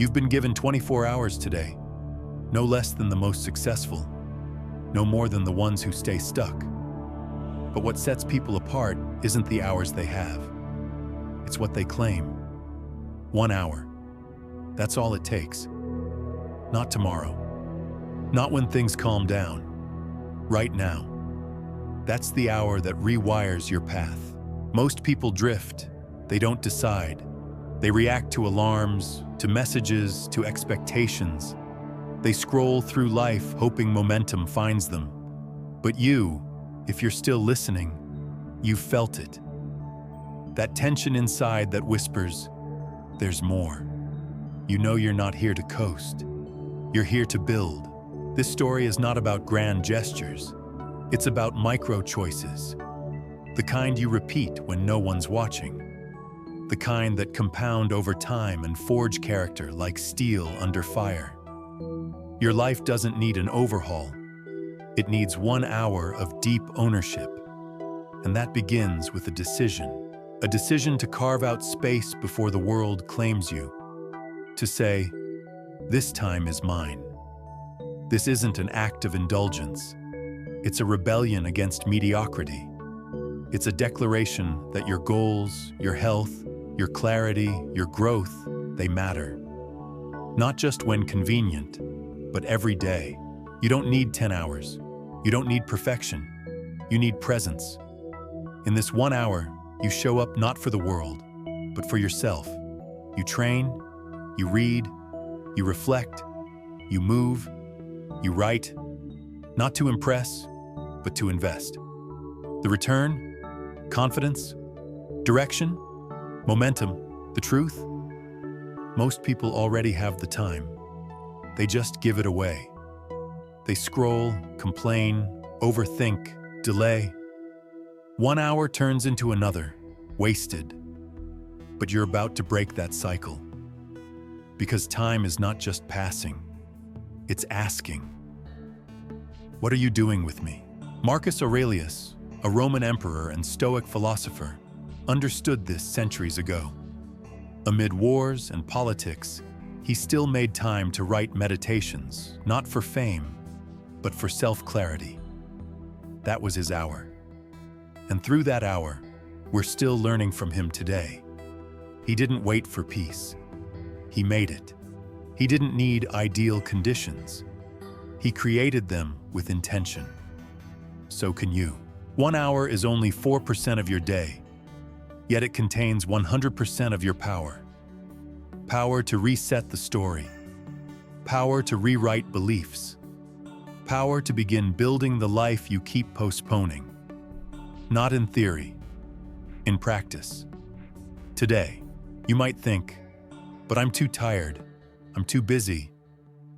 You've been given 24 hours today, no less than the most successful, no more than the ones who stay stuck. But what sets people apart isn't the hours they have. It's what they claim. 1 hour. That's all it takes. Not tomorrow. Not when things calm down. Right now. That's the hour that rewires your path. Most people drift. They don't decide. They react to alarms, to messages, to expectations. They scroll through life hoping momentum finds them. But you, if you're still listening, you've felt it. That tension inside that whispers, there's more. You know you're not here to coast. You're here to build. This story is not about grand gestures. It's about micro choices. The kind you repeat when no one's watching. The kind that compound over time and forge character like steel under fire. Your life doesn't need an overhaul. It needs 1 hour of deep ownership. And that begins with a decision. A decision to carve out space before the world claims you. To say, this time is mine. This isn't an act of indulgence. It's a rebellion against mediocrity. It's a declaration that your goals, your health, your clarity, your growth, they matter. Not just when convenient, but every day. You don't need 10 hours. You don't need perfection. You need presence. In this 1 hour, you show up not for the world, but for yourself. You train, you read, you reflect, you move, you write, not to impress, but to invest. The return, confidence, direction, momentum, the truth? Most people already have the time. They just give it away. They scroll, complain, overthink, delay. 1 hour turns into another, wasted. But you're about to break that cycle. Because time is not just passing, it's asking. What are you doing with me? Marcus Aurelius, a Roman emperor and Stoic philosopher, understood this centuries ago. Amid wars and politics, he still made time to write meditations, not for fame, but for self-clarity. That was his hour. And through that hour, we're still learning from him today. He didn't wait for peace. He made it. He didn't need ideal conditions. He created them with intention. So can you. 1 hour is only 4% of your day, yet it contains 100% of your power. Power to reset the story. Power to rewrite beliefs. Power to begin building the life you keep postponing. Not in theory, in practice. Today, you might think, but I'm too tired, I'm too busy,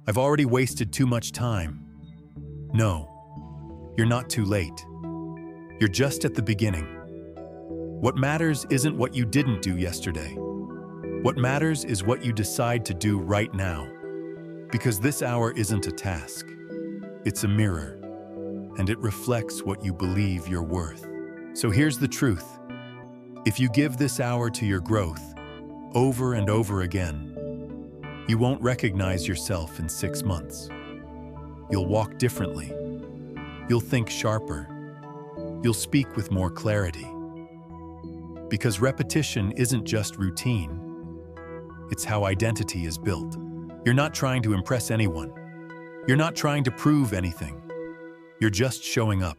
I've already wasted too much time. No, you're not too late. You're just at the beginning. What matters isn't what you didn't do yesterday. What matters is what you decide to do right now. Because this hour isn't a task. It's a mirror, and it reflects what you believe you're worth. So here's the truth. If you give this hour to your growth, over and over again, you won't recognize yourself in 6 months. You'll walk differently. You'll think sharper. You'll speak with more clarity. Because repetition isn't just routine. It's how identity is built. You're not trying to impress anyone. You're not trying to prove anything. You're just showing up.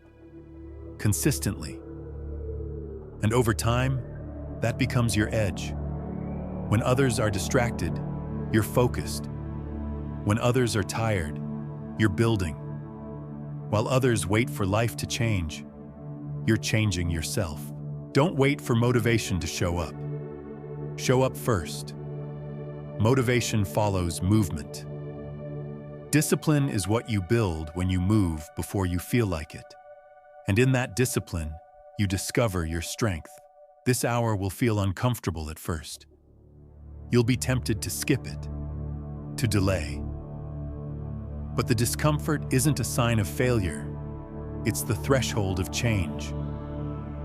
Consistently. And over time, that becomes your edge. When others are distracted, you're focused. When others are tired, you're building. While others wait for life to change, you're changing yourself. Don't wait for motivation to show up. Show up first. Motivation follows movement. Discipline is what you build when you move before you feel like it. And in that discipline, you discover your strength. This hour will feel uncomfortable at first. You'll be tempted to skip it, to delay. But the discomfort isn't a sign of failure. It's the threshold of change.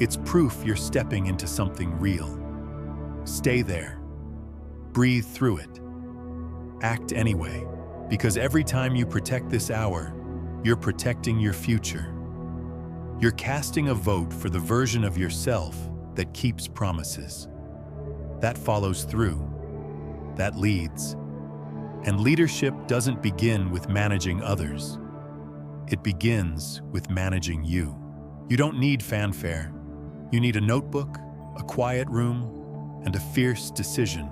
It's proof you're stepping into something real. Stay there. Breathe through it. act anyway. Because every time you protect this hour, you're protecting your future. You're casting a vote for the version of yourself that keeps promises, that follows through, that leads. And leadership doesn't begin with managing others. It begins with managing you. You don't need fanfare. You need a notebook, a quiet room, and a fierce decision.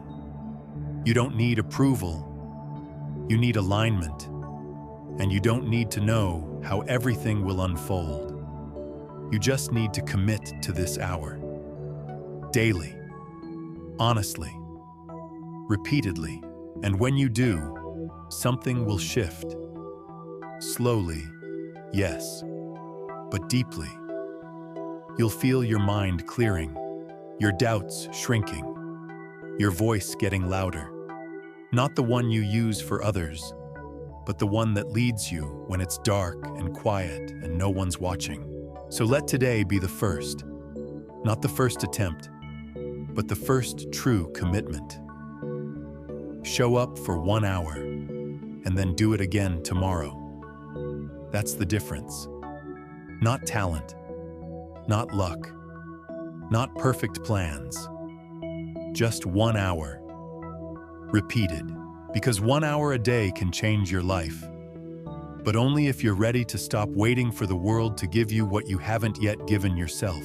You don't need approval. You need alignment. And you don't need to know how everything will unfold. You just need to commit to this hour. Daily. Honestly. Repeatedly. And when you do, something will shift. Slowly, yes, but deeply. You'll feel your mind clearing, your doubts shrinking, your voice getting louder. Not the one you use for others, but the one that leads you when it's dark and quiet and no one's watching. So let today be the first, not the first attempt, but the first true commitment. Show up for 1 hour, and then do it again tomorrow. That's the difference. Not talent, not luck, not perfect plans. Just 1 hour. Repeated, because 1 hour a day can change your life. But only if you're ready to stop waiting for the world to give you what you haven't yet given yourself.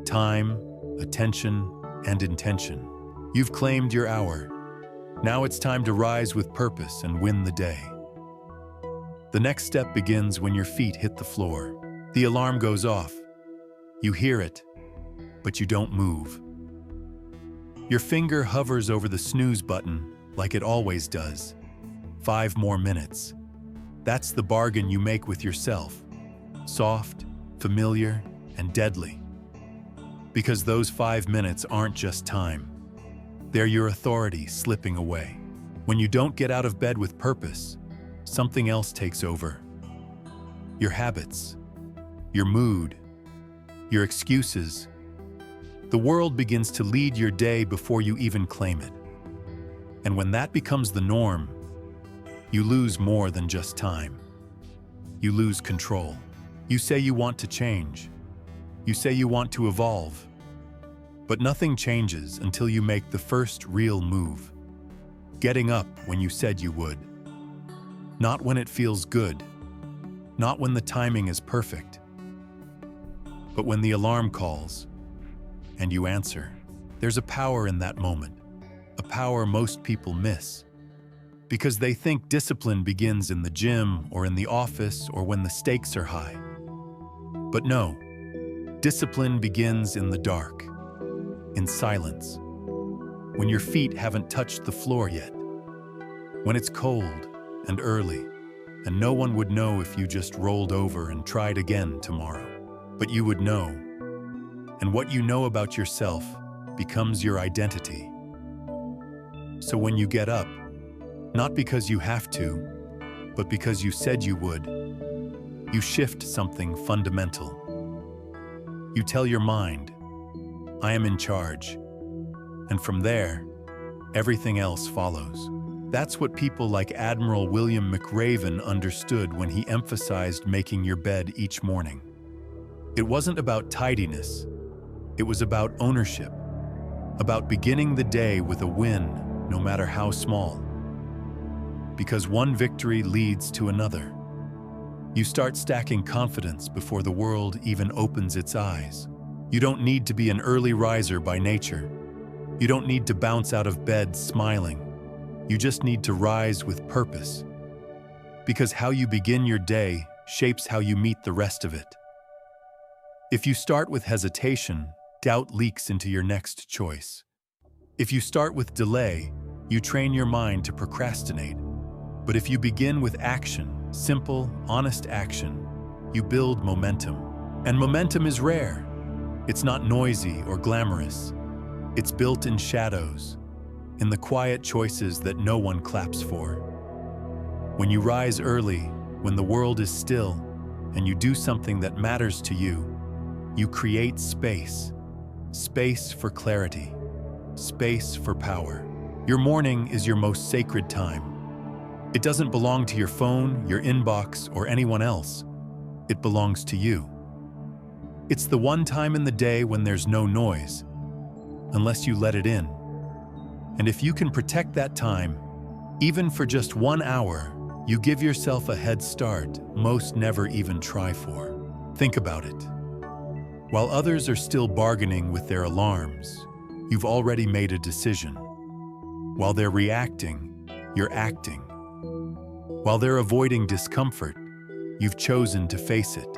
Time, attention, and intention. You've claimed your hour. Now it's time to rise with purpose and win the day. The next step begins when your feet hit the floor. The alarm goes off. You hear it, but you don't move. Your finger hovers over the snooze button like it always does. 5 more minutes. That's the bargain you make with yourself. Soft, familiar, and deadly. Because those 5 minutes aren't just time. They're your authority slipping away. When you don't get out of bed with purpose, something else takes over. Your habits, your mood, your excuses. The world begins to lead your day before you even claim it. And when that becomes the norm, you lose more than just time. You lose control. You say you want to change. You say you want to evolve. But nothing changes until you make the first real move. Getting up when you said you would. Not when it feels good. Not when the timing is perfect. But when the alarm calls and you answer. There's a power in that moment. A power most people miss. Because they think discipline begins in the gym or in the office or when the stakes are high. But no, discipline begins in the dark. In silence, when your feet haven't touched the floor yet, when it's cold and early, and no one would know if you just rolled over and tried again tomorrow. But you would know, and what you know about yourself becomes your identity. So when you get up, not because you have to, but because you said you would, you shift something fundamental. You tell your mind, I am in charge. And from there, everything else follows. That's what people like Admiral William McRaven understood when he emphasized making your bed each morning. It wasn't about tidiness. It was about ownership. About beginning the day with a win, no matter how small. Because one victory leads to another. You start stacking confidence before the world even opens its eyes. You don't need to be an early riser by nature. You don't need to bounce out of bed smiling. You just need to rise with purpose. Because how you begin your day shapes how you meet the rest of it. If you start with hesitation, doubt leaks into your next choice. If you start with delay, you train your mind to procrastinate. But if you begin with action, simple, honest action, you build momentum. And momentum is rare. It's not noisy or glamorous. It's built in shadows, in the quiet choices that no one claps for. When you rise early, when the world is still, and you do something that matters to you, you create space. Space for clarity. Space for power. Your morning is your most sacred time. It doesn't belong to your phone, your inbox, or anyone else. It belongs to you. It's the one time in the day when there's no noise, unless you let it in. And if you can protect that time, even for just 1 hour, you give yourself a head start most never even try for. Think about it. While others are still bargaining with their alarms, you've already made a decision. While they're reacting, you're acting. While they're avoiding discomfort, you've chosen to face it.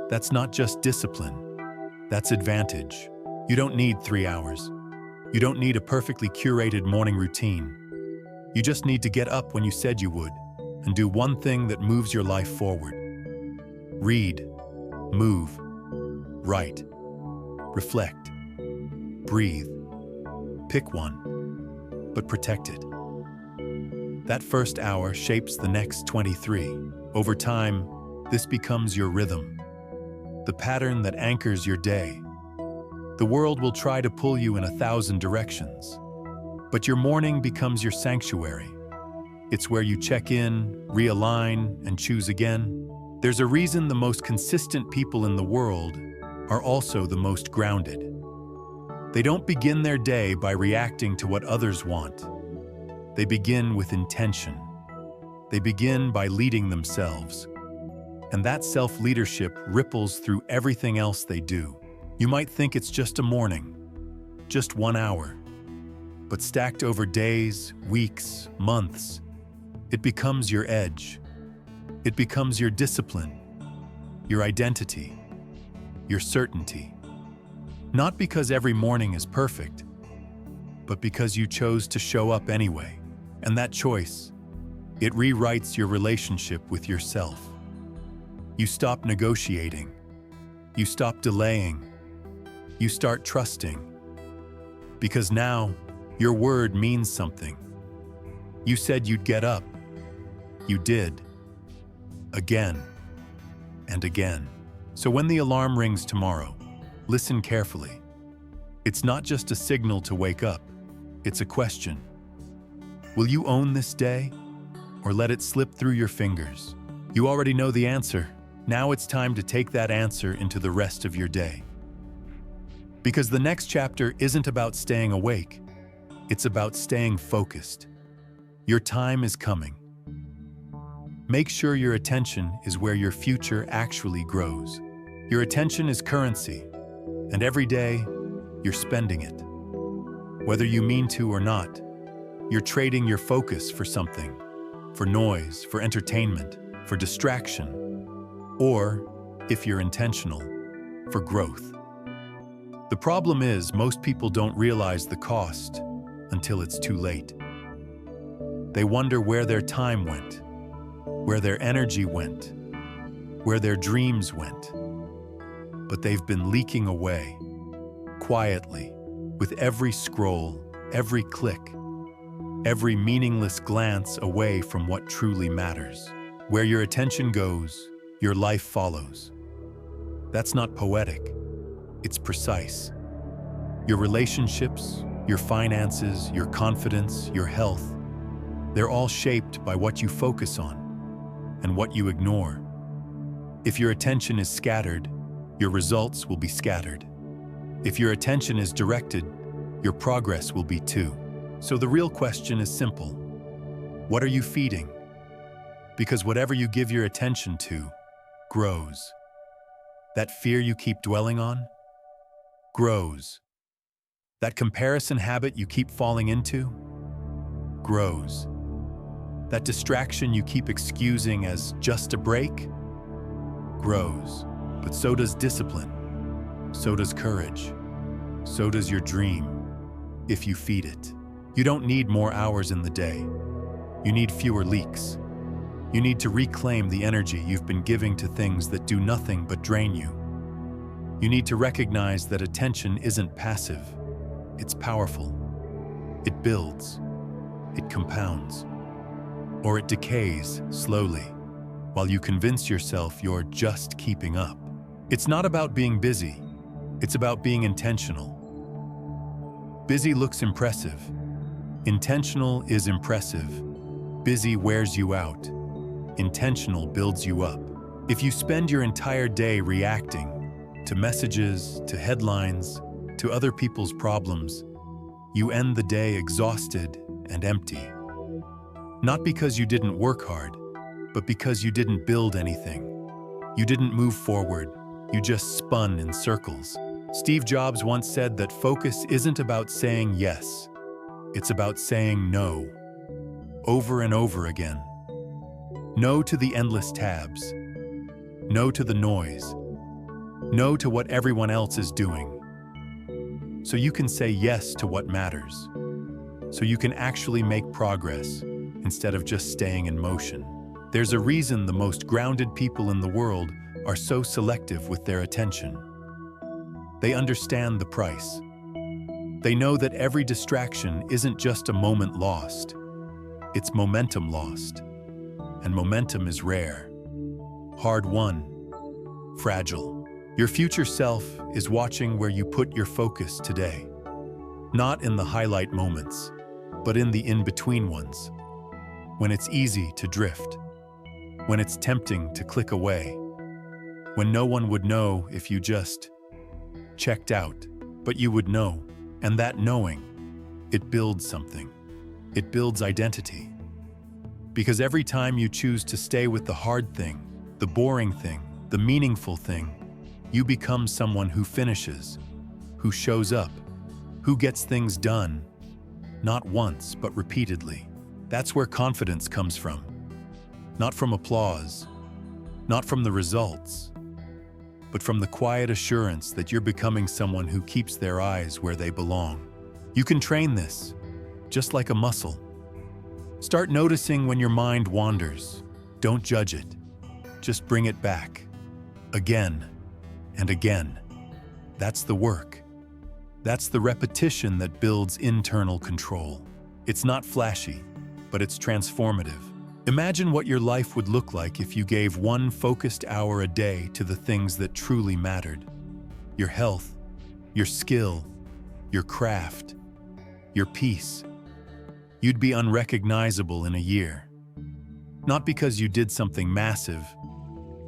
That's not just discipline, that's advantage. You don't need 3 hours. You don't need a perfectly curated morning routine. You just need to get up when you said you would and do one thing that moves your life forward. Read, move, write, reflect, breathe. Pick one, but protect it. That first hour shapes the next 23. Over time, this becomes your rhythm, the pattern that anchors your day. The world will try to pull you in 1,000 directions, but your morning becomes your sanctuary. It's where you check in, realign, and choose again. There's a reason the most consistent people in the world are also the most grounded. They don't begin their day by reacting to what others want. They begin with intention. They begin by leading themselves. And that self-leadership ripples through everything else they do. You might think it's just a morning, just 1 hour. But stacked over days, weeks, months, it becomes your edge. It becomes your discipline, your identity, your certainty. Not because every morning is perfect, but because you chose to show up anyway. And that choice, it rewrites your relationship with yourself. You stop negotiating. You stop delaying. You start trusting. Because now, your word means something. You said you'd get up. You did. Again and again. So when the alarm rings tomorrow, listen carefully. It's not just a signal to wake up. It's a question. Will you own this day or let it slip through your fingers? You already know the answer. Now it's time to take that answer into the rest of your day. Because the next chapter isn't about staying awake. It's about staying focused. Your time is coming. Make sure your attention is where your future actually grows. Your attention is currency, and every day, you're spending it. Whether you mean to or not, you're trading your focus for something, for noise, for entertainment, for distraction, or, if you're intentional, for growth. The problem is most people don't realize the cost until it's too late. They wonder where their time went, where their energy went, where their dreams went. But they've been leaking away, quietly, with every scroll, every click, every meaningless glance away from what truly matters. Where your attention goes, your life follows. That's not poetic, it's precise. Your relationships, your finances, your confidence, your health, they're all shaped by what you focus on and what you ignore. If your attention is scattered, your results will be scattered. If your attention is directed, your progress will be too. So the real question is simple. What are you feeding? Because whatever you give your attention to grows. That fear you keep dwelling on grows. That comparison habit you keep falling into grows. That distraction you keep excusing as just a break grows. But so does discipline. So does courage. So does your dream, if you feed it. You don't need more hours in the day. You need fewer leaks. You need to reclaim the energy you've been giving to things that do nothing but drain you. You need to recognize that attention isn't passive. It's powerful. It builds. It compounds. Or it decays slowly, while you convince yourself you're just keeping up. It's not about being busy. It's about being intentional. Busy looks impressive. Intentional is impressive. Busy wears you out. Intentional builds you up. If you spend your entire day reacting to messages, to headlines, to other people's problems, you end the day exhausted and empty. Not because you didn't work hard, but because you didn't build anything. You didn't move forward. You just spun in circles. Steve Jobs once said that focus isn't about saying yes. It's about saying no, over and over again. No to the endless tabs. No to the noise. No to what everyone else is doing. So you can say yes to what matters. So you can actually make progress instead of just staying in motion. There's a reason the most grounded people in the world are so selective with their attention. They understand the price. They know that every distraction isn't just a moment lost. It's momentum lost. And momentum is rare, hard-won, fragile. Your future self is watching where you put your focus today. Not in the highlight moments, but in the in-between ones. When it's easy to drift. When it's tempting to click away. When no one would know if you just checked out, but you would know. And that knowing, it builds something. It builds identity. Because every time you choose to stay with the hard thing, the boring thing, the meaningful thing, you become someone who finishes, who shows up, who gets things done, not once, but repeatedly. That's where confidence comes from. Not from applause, not from the results, but from the quiet assurance that you're becoming someone who keeps their eyes where they belong. You can train this, just like a muscle. Start noticing when your mind wanders. Don't judge it. Just bring it back. Again and again. That's the work. That's the repetition that builds internal control. It's not flashy, but it's transformative. Imagine what your life would look like if you gave one focused hour a day to the things that truly mattered. Your health, your skill, your craft, your peace. You'd be unrecognizable in a year. Not because you did something massive,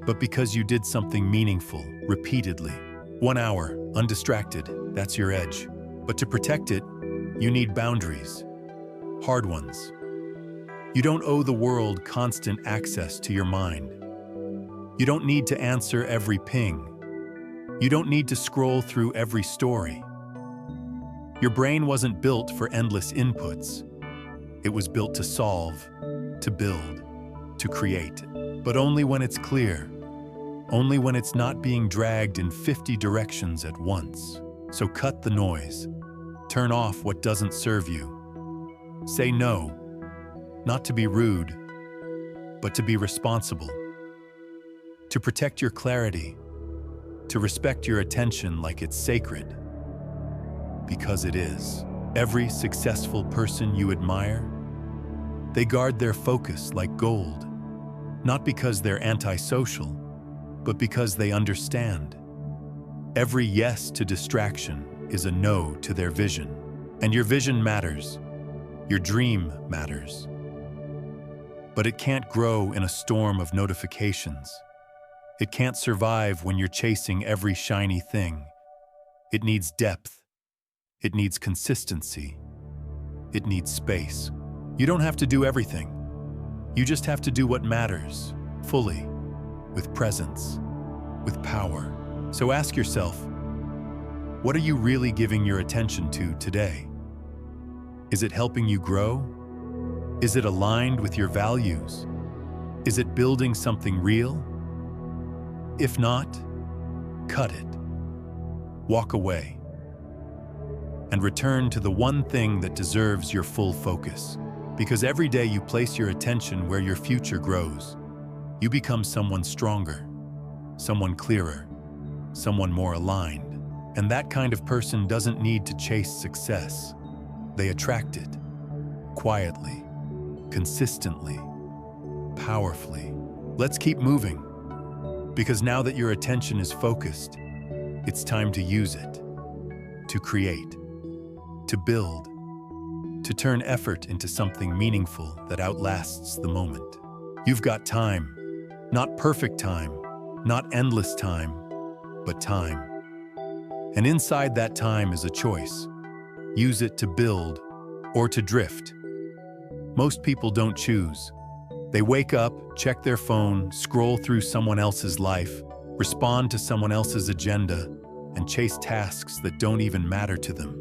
but because you did something meaningful, repeatedly. 1 hour, undistracted, that's your edge. But to protect it, you need boundaries. Hard ones. You don't owe the world constant access to your mind. You don't need to answer every ping. You don't need to scroll through every story. Your brain wasn't built for endless inputs. It was built to solve, to build, to create. But only when it's clear. Only when it's not being dragged in 50 directions at once. So cut the noise. Turn off what doesn't serve you. Say no. Not to be rude, but to be responsible. To protect your clarity, to respect your attention like it's sacred. Because it is. Every successful person you admire, they guard their focus like gold. Not because they're antisocial, but because they understand. Every yes to distraction is a no to their vision. And your vision matters. Your dream matters. But it can't grow in a storm of notifications. It can't survive when you're chasing every shiny thing. It needs depth. It needs consistency. It needs space. You don't have to do everything. You just have to do what matters, fully, with presence, with power. So ask yourself, what are you really giving your attention to today? Is it helping you grow? Is it aligned with your values? Is it building something real? If not, cut it. Walk away. And return to the one thing that deserves your full focus. Because every day you place your attention where your future grows, you become someone stronger, someone clearer, someone more aligned. And that kind of person doesn't need to chase success. They attract it, quietly, consistently, powerfully. Let's keep moving. Because now that your attention is focused, it's time to use it, to create, to build, to turn effort into something meaningful that outlasts the moment. You've got time, not perfect time, not endless time, but time. And inside that time is a choice. Use it to build or to drift. Most people don't choose. They wake up, check their phone, scroll through someone else's life, respond to someone else's agenda, and chase tasks that don't even matter to them.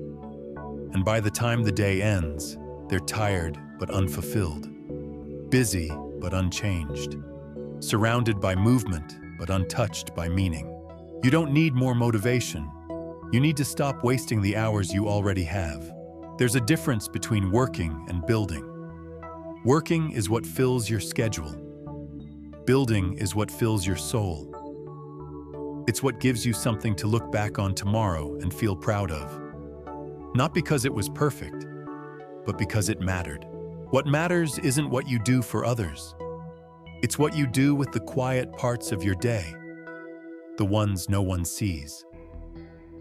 And by the time the day ends, they're tired but unfulfilled, busy but unchanged, surrounded by movement but untouched by meaning. You don't need more motivation. You need to stop wasting the hours you already have. There's a difference between working and building. Working is what fills your schedule. Building is what fills your soul. It's what gives you something to look back on tomorrow and feel proud of. Not because it was perfect, but because it mattered. What matters isn't what you do for others. It's what you do with the quiet parts of your day, the ones no one sees.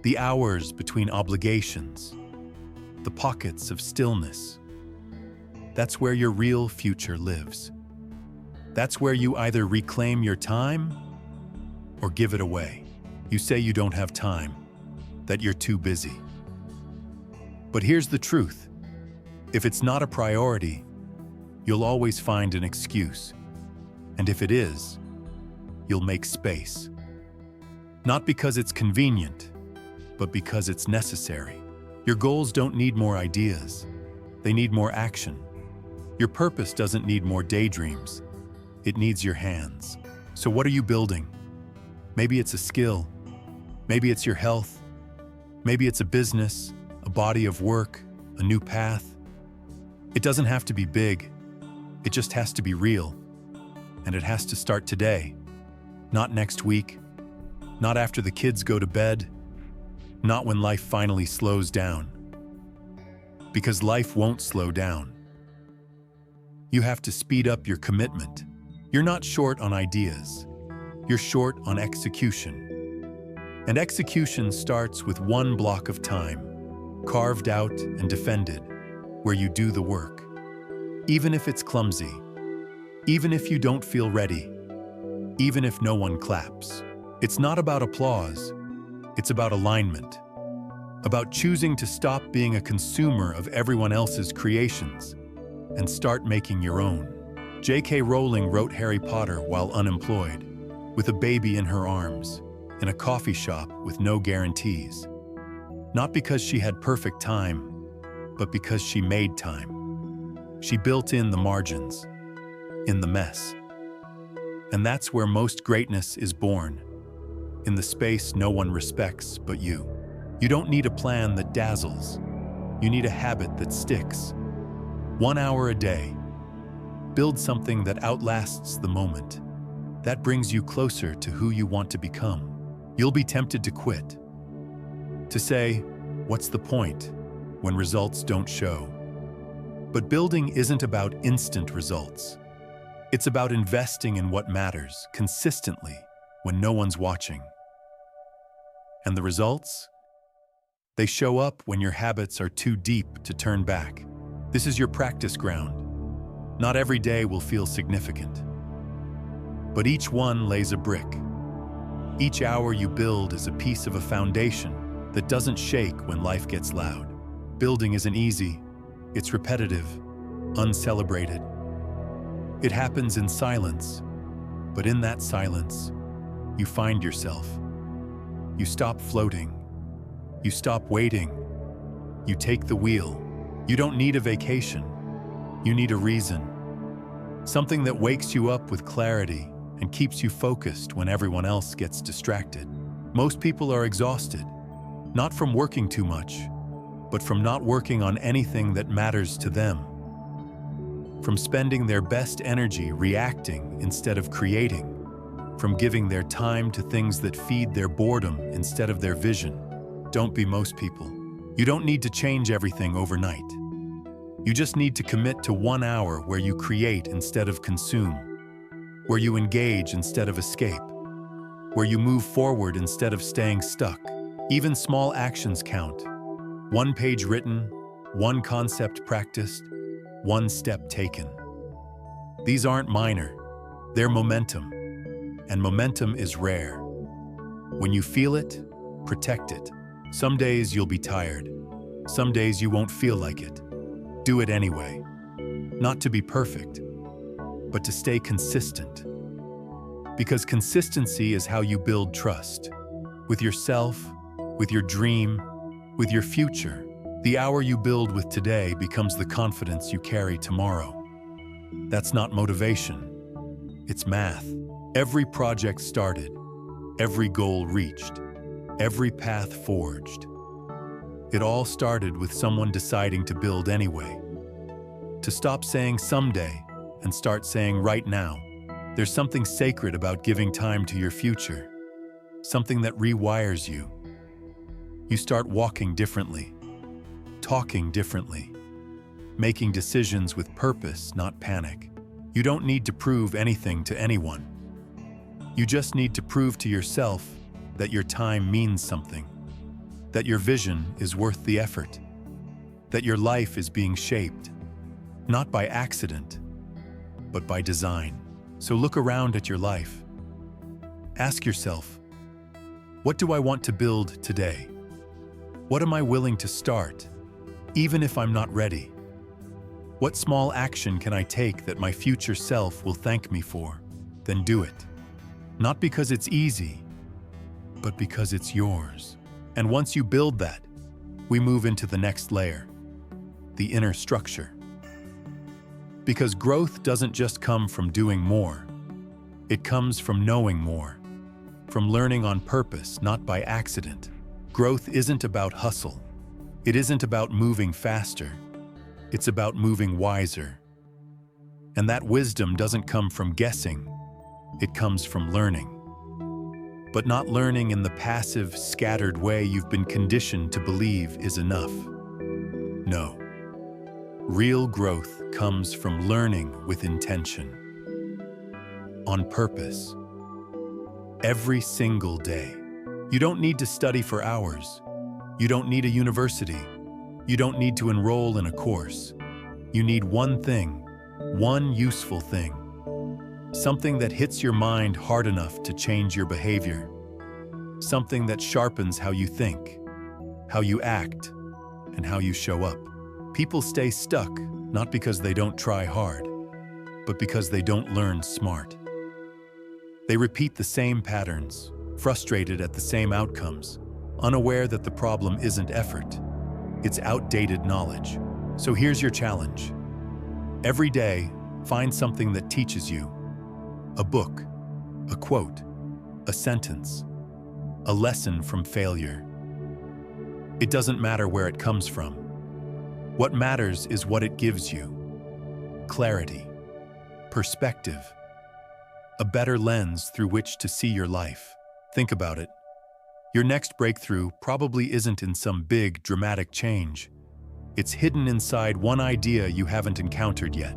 The hours between obligations, the pockets of stillness. That's where your real future lives. That's where you either reclaim your time or give it away. You say you don't have time, that you're too busy. But here's the truth. If it's not a priority, you'll always find an excuse. And if it is, you'll make space. Not because it's convenient, but because it's necessary. Your goals don't need more ideas. They need more action. Your purpose doesn't need more daydreams. It needs your hands. So what are you building? Maybe it's a skill. Maybe it's your health. Maybe it's a business, a body of work, a new path. It doesn't have to be big. It just has to be real. And it has to start today. Not next week. Not after the kids go to bed. Not when life finally slows down. Because life won't slow down. You have to speed up your commitment. You're not short on ideas. You're short on execution. And execution starts with one block of time, carved out and defended, where you do the work. Even if it's clumsy, even if you don't feel ready, even if no one claps. It's not about applause, it's about alignment. About choosing to stop being a consumer of everyone else's creations and start making your own. J.K. Rowling wrote Harry Potter while unemployed, with a baby in her arms, in a coffee shop with no guarantees. Not because she had perfect time, but because she made time. She built in the margins, in the mess. And that's where most greatness is born, in the space no one respects but you. You don't need a plan that dazzles. You need a habit that sticks. 1 hour a day. Build something that outlasts the moment. That brings you closer to who you want to become. You'll be tempted to quit. To say, what's the point, when results don't show? But building isn't about instant results. It's about investing in what matters consistently when no one's watching. And the results? They show up when your habits are too deep to turn back. This is your practice ground. Not every day will feel significant. But each one lays a brick. Each hour you build is a piece of a foundation that doesn't shake when life gets loud. Building isn't easy. It's repetitive, uncelebrated. It happens in silence, but in that silence, you find yourself. You stop floating. You stop waiting. You take the wheel. You don't need a vacation. You need a reason. Something that wakes you up with clarity and keeps you focused when everyone else gets distracted. Most people are exhausted, not from working too much, but from not working on anything that matters to them. From spending their best energy reacting instead of creating. From giving their time to things that feed their boredom instead of their vision. Don't be most people. You don't need to change everything overnight. You just need to commit to 1 hour where you create instead of consume, where you engage instead of escape, where you move forward instead of staying stuck. Even small actions count. 1 page written, One concept practiced, one step taken. These aren't minor, they're momentum. And momentum is rare. When you feel it, protect it. Some days you'll be tired. Some days you won't feel like it. Do it anyway. Not to be perfect, but to stay consistent. Because consistency is how you build trust. With yourself, with your dream, with your future. The hour you build with today becomes the confidence you carry tomorrow. That's not motivation. It's math. Every project started, every goal reached, every path forged. It all started with someone deciding to build anyway. To stop saying someday and start saying right now. There's something sacred about giving time to your future, something that rewires you. You start walking differently, talking differently, making decisions with purpose, not panic. You don't need to prove anything to anyone. You just need to prove to yourself that your time means something, that your vision is worth the effort, that your life is being shaped, not by accident, but by design. So look around at your life. Ask yourself, what do I want to build today? What am I willing to start, even if I'm not ready? What small action can I take that my future self will thank me for? Then do it. Not because it's easy, but because it's yours. And once you build that, we move into the next layer, the inner structure. Because growth doesn't just come from doing more. It comes from knowing more, from learning on purpose, not by accident. Growth isn't about hustle. It isn't about moving faster. It's about moving wiser. And that wisdom doesn't come from guessing. It comes from learning. But not learning in the passive, scattered way you've been conditioned to believe is enough. No. Real growth comes from learning with intention. On purpose. Every single day. You don't need to study for hours. You don't need a university. You don't need to enroll in a course. You need one thing, one useful thing. Something that hits your mind hard enough to change your behavior. Something that sharpens how you think, how you act, and how you show up. People stay stuck, not because they don't try hard, but because they don't learn smart. They repeat the same patterns, frustrated at the same outcomes, unaware that the problem isn't effort. It's outdated knowledge. So here's your challenge. Every day, find something that teaches you. A book, a quote, a sentence, a lesson from failure. It doesn't matter where it comes from. What matters is what it gives you. Clarity, perspective, a better lens through which to see your life. Think about it. Your next breakthrough probably isn't in some big, dramatic change. It's hidden inside one idea you haven't encountered yet.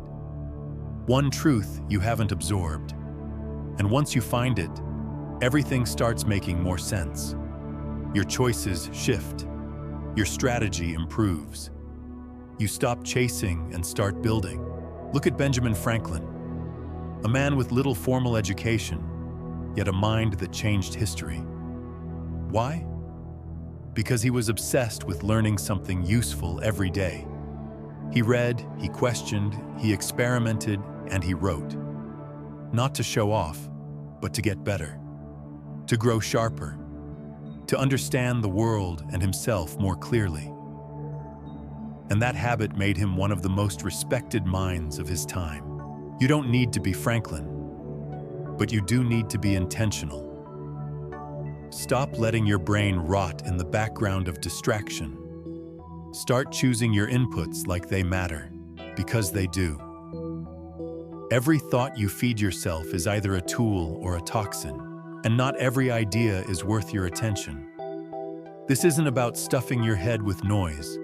One truth you haven't absorbed. And once you find it, everything starts making more sense. Your choices shift. Your strategy improves. You stop chasing and start building. Look at Benjamin Franklin, a man with little formal education, yet a mind that changed history. Why? Because he was obsessed with learning something useful every day. He read, he questioned, he experimented, and he wrote. Not to show off, but to get better, to grow sharper, to understand the world and himself more clearly. And that habit made him one of the most respected minds of his time. You don't need to be Franklin, but you do need to be intentional. Stop letting your brain rot in the background of distraction. Start choosing your inputs like they matter, because they do. Every thought you feed yourself is either a tool or a toxin, and not every idea is worth your attention. This isn't about stuffing your head with noise.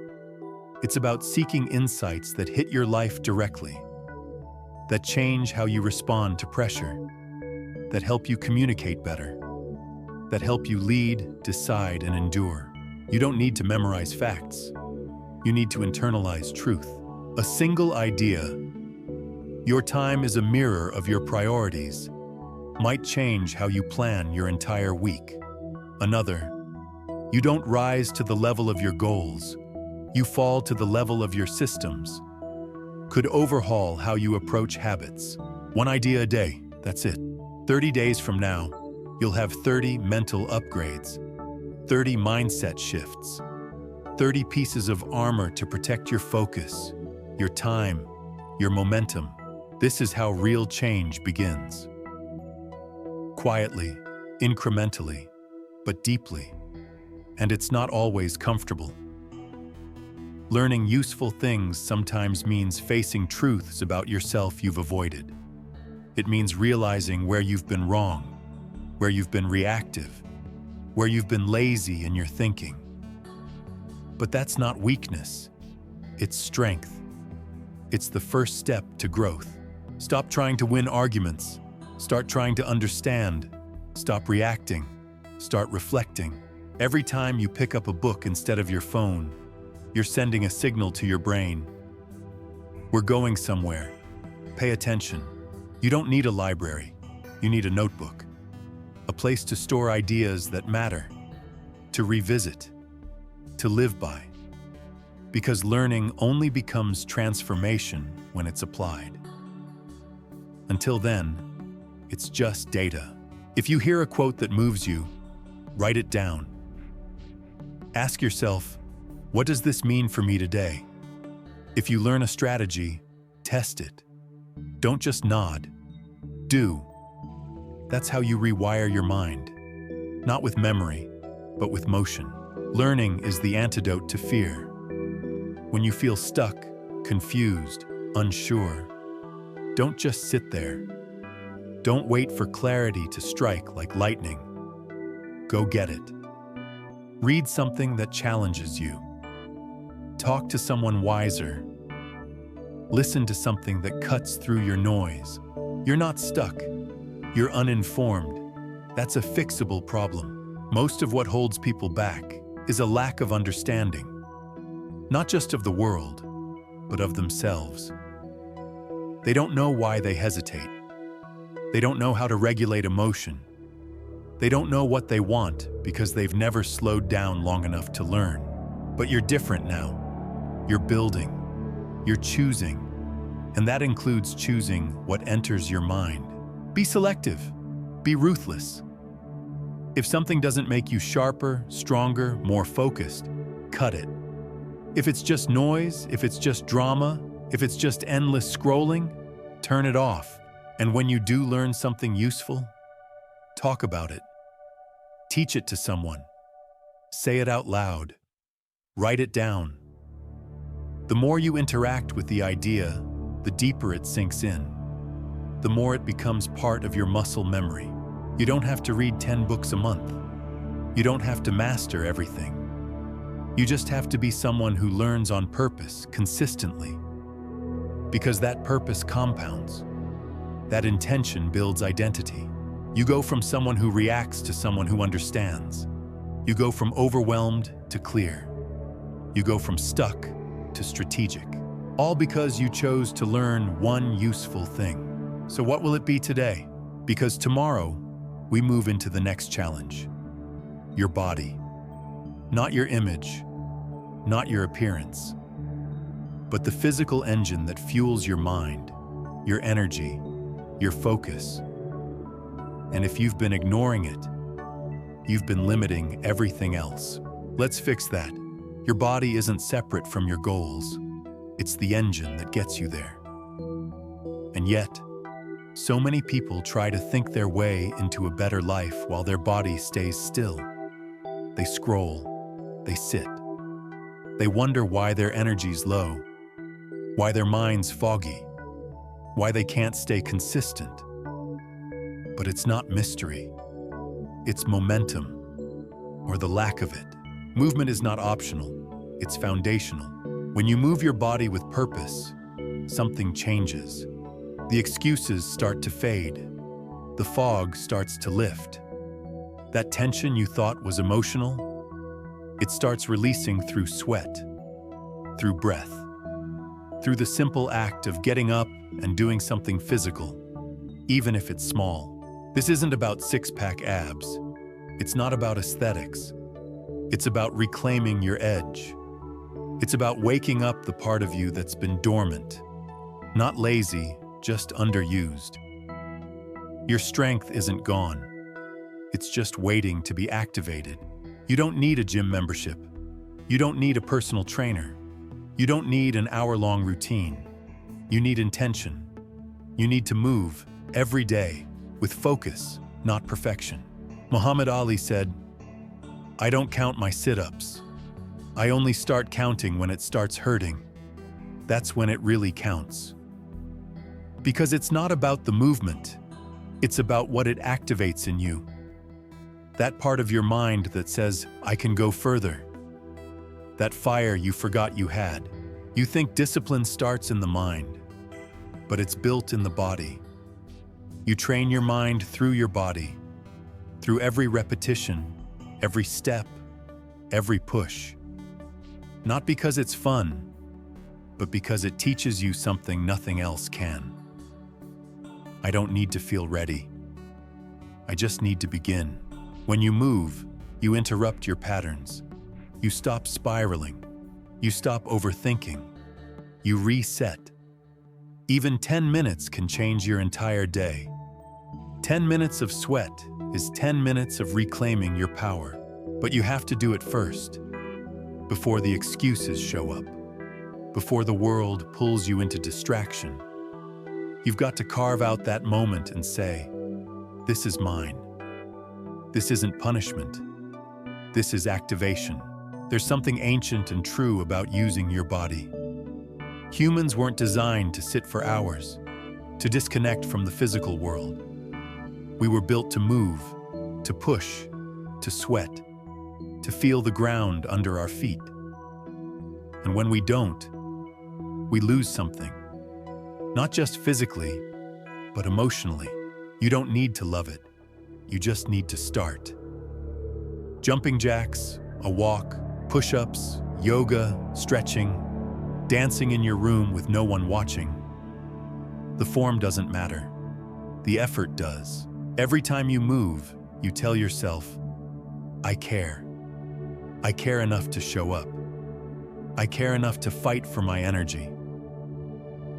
It's about seeking insights that hit your life directly, that change how you respond to pressure, that help you communicate better, that help you lead, decide, and endure. You don't need to memorize facts. You need to internalize truth. A single idea, "Your time is a mirror of your priorities," might change how you plan your entire week. Another, "You don't rise to the level of your goals, you fall to the level of your systems," could overhaul how you approach habits. One idea a day, that's it. 30 days from now, you'll have 30 mental upgrades, 30 mindset shifts, 30 pieces of armor to protect your focus, your time, your momentum. This is how real change begins. Quietly, incrementally, but deeply. And it's not always comfortable. Learning useful things sometimes means facing truths about yourself you've avoided. It means realizing where you've been wrong, where you've been reactive, where you've been lazy in your thinking. But that's not weakness. It's strength. It's the first step to growth. Stop trying to win arguments. Start trying to understand. Stop reacting. Start reflecting. Every time you pick up a book instead of your phone, you're sending a signal to your brain. We're going somewhere. Pay attention. You don't need a library. You need a notebook. A place to store ideas that matter, to revisit, to live by. Because learning only becomes transformation when it's applied. Until then, it's just data. If you hear a quote that moves you, write it down. Ask yourself, what does this mean for me today? If you learn a strategy, test it. Don't just nod. Do. That's how you rewire your mind. Not with memory, but with motion. Learning is the antidote to fear. When you feel stuck, confused, unsure, don't just sit there. Don't wait for clarity to strike like lightning. Go get it. Read something that challenges you. Talk to someone wiser. Listen to something that cuts through your noise. You're not stuck. You're uninformed. That's a fixable problem. Most of what holds people back is a lack of understanding. Not just of the world, but of themselves. They don't know why they hesitate. They don't know how to regulate emotion. They don't know what they want because they've never slowed down long enough to learn. But you're different now. You're building. You're choosing. And that includes choosing what enters your mind. Be selective. Be ruthless. If something doesn't make you sharper, stronger, more focused, cut it. If it's just noise, if it's just drama, if it's just endless scrolling, turn it off. And when you do learn something useful, talk about it. Teach it to someone. Say it out loud. Write it down. The more you interact with the idea, the deeper it sinks in. The more it becomes part of your muscle memory. You don't have to read 10 books a month. You don't have to master everything. You just have to be someone who learns on purpose, consistently. Because that purpose compounds. That intention builds identity. You go from someone who reacts to someone who understands. You go from overwhelmed to clear. You go from stuck to strategic. All because you chose to learn one useful thing. So what will it be today? Because tomorrow, we move into the next challenge. Your body. Not your image, not your appearance, but the physical engine that fuels your mind, your energy, your focus. And if you've been ignoring it, you've been limiting everything else. Let's fix that. Your body isn't separate from your goals. It's the engine that gets you there. And yet, so many people try to think their way into a better life while their body stays still. They scroll. They sit. They wonder why their energy's low, why their mind's foggy, why they can't stay consistent. But it's not mystery. It's momentum, or the lack of it. Movement is not optional. It's foundational. When you move your body with purpose, something changes. The excuses start to fade. The fog starts to lift. That tension you thought was emotional, it starts releasing through sweat, through breath, through the simple act of getting up and doing something physical, even if it's small. This isn't about six-pack abs. It's not about aesthetics. It's about reclaiming your edge. It's about waking up the part of you that's been dormant, not lazy, just underused. Your strength isn't gone. It's just waiting to be activated. You don't need a gym membership. You don't need a personal trainer. You don't need an hour-long routine. You need intention. You need to move every day with focus, not perfection. Muhammad Ali said, "I don't count my sit-ups. I only start counting when it starts hurting. That's when it really counts." Because it's not about the movement. It's about what it activates in you. That part of your mind that says, "I can go further." That fire you forgot you had. You think discipline starts in the mind, but it's built in the body. You train your mind through your body, through every repetition, every step, every push. Not because it's fun, but because it teaches you something nothing else can. I don't need to feel ready. I just need to begin. When you move, you interrupt your patterns. You stop spiraling. You stop overthinking. You reset. Even 10 minutes can change your entire day. 10 minutes of sweat is 10 minutes of reclaiming your power. But you have to do it first, before the excuses show up, before the world pulls you into distraction. You've got to carve out that moment and say, "This is mine." This isn't punishment. This is activation. There's something ancient and true about using your body. Humans weren't designed to sit for hours, to disconnect from the physical world. We were built to move, to push, to sweat, to feel the ground under our feet. And when we don't, we lose something. Not just physically, but emotionally. You don't need to love it. You just need to start. Jumping jacks, a walk, push-ups, yoga, stretching, dancing in your room with no one watching. The form doesn't matter. The effort does. Every time you move, you tell yourself, "I care. I care enough to show up. I care enough to fight for my energy.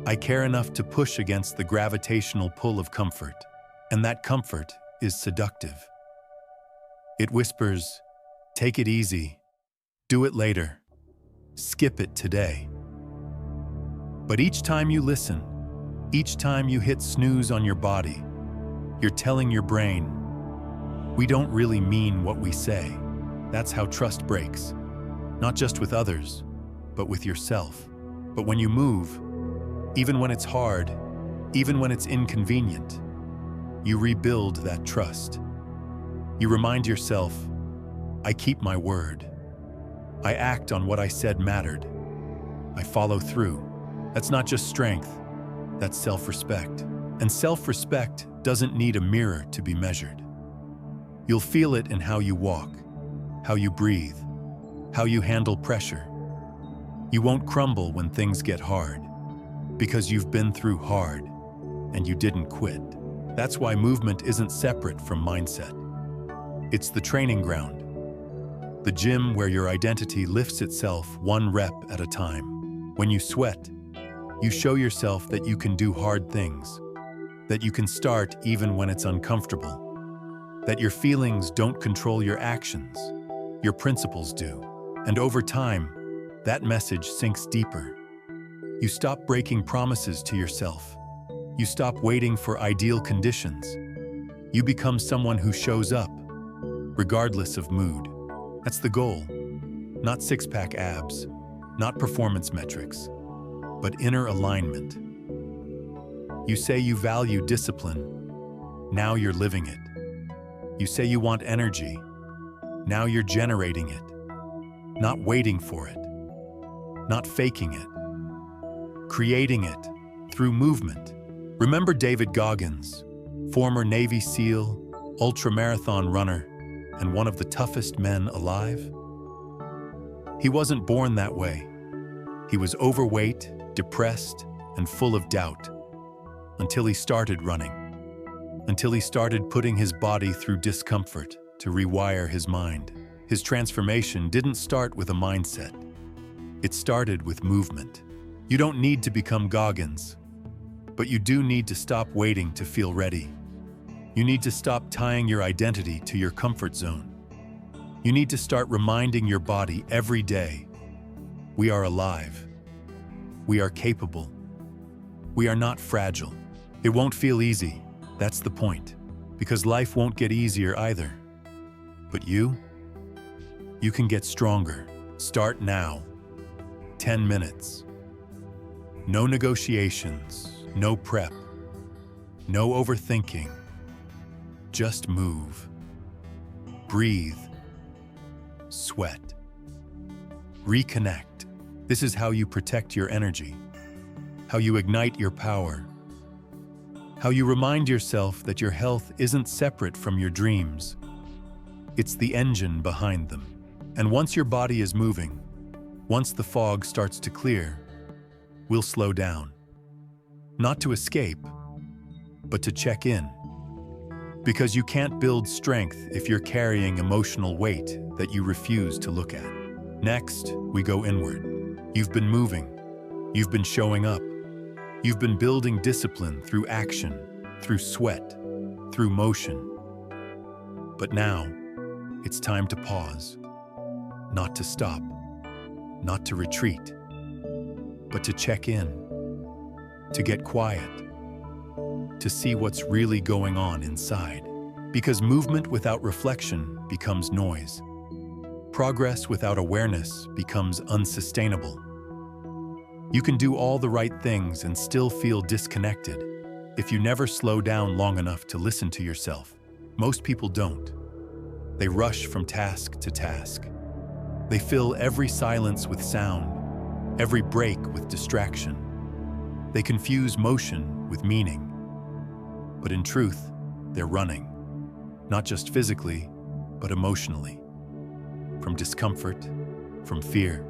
I care enough to push against the gravitational pull of comfort." And that comfort is seductive. It whispers, "Take it easy. Do it later. Skip it today." But each time you listen, each time you hit snooze on your body, you're telling your brain, "We don't really mean what we say." That's how trust breaks. Not just with others, but with yourself. But when you move, even when it's hard, even when it's inconvenient, you rebuild that trust. You remind yourself, "I keep my word. I act on what I said mattered. I follow through." That's not just strength, that's self-respect. And self-respect doesn't need a mirror to be measured. You'll feel it in how you walk, how you breathe, how you handle pressure. You won't crumble when things get hard, because you've been through hard, and you didn't quit. That's why movement isn't separate from mindset. It's the training ground. The gym where your identity lifts itself one rep at a time. When you sweat, you show yourself that you can do hard things, that you can start even when it's uncomfortable, that your feelings don't control your actions, your principles do. And over time, that message sinks deeper. You stop breaking promises to yourself. You stop waiting for ideal conditions. You become someone who shows up, regardless of mood. That's the goal. Not six-pack abs, not performance metrics, but inner alignment. You say you value discipline. Now you're living it. You say you want energy. Now you're generating it. Not waiting for it. Not faking it. Creating it through movement. Remember David Goggins, former Navy SEAL, ultramarathon runner, and one of the toughest men alive? He wasn't born that way. He was overweight, depressed, and full of doubt. Until he started running. Until he started putting his body through discomfort to rewire his mind. His transformation didn't start with a mindset. It started with movement. You don't need to become Goggins, but you do need to stop waiting to feel ready. You need to stop tying your identity to your comfort zone. You need to start reminding your body every day, we are alive. We are capable. We are not fragile. It won't feel easy. That's the point. Because life won't get easier either. But you can get stronger. Start now. 10 minutes. No negotiations, no prep, no overthinking. Just move. Breathe. Sweat. Reconnect. This is how you protect your energy, how you ignite your power, how you remind yourself that your health isn't separate from your dreams. It's the engine behind them. And once your body is moving, once the fog starts to clear, we'll slow down. Not to escape, but to check in. Because you can't build strength if you're carrying emotional weight that you refuse to look at. Next, we go inward. You've been moving. You've been showing up. You've been building discipline through action, through sweat, through motion. But now, it's time to pause. Not to stop, not to retreat, but to check in, to get quiet, to see what's really going on inside. Because movement without reflection becomes noise. Progress without awareness becomes unsustainable. You can do all the right things and still feel disconnected if you never slow down long enough to listen to yourself. Most people don't. They rush from task to task. They fill every silence with sound, every break with distraction. They confuse motion with meaning. But in truth, they're running, not just physically, but emotionally. From discomfort, from fear,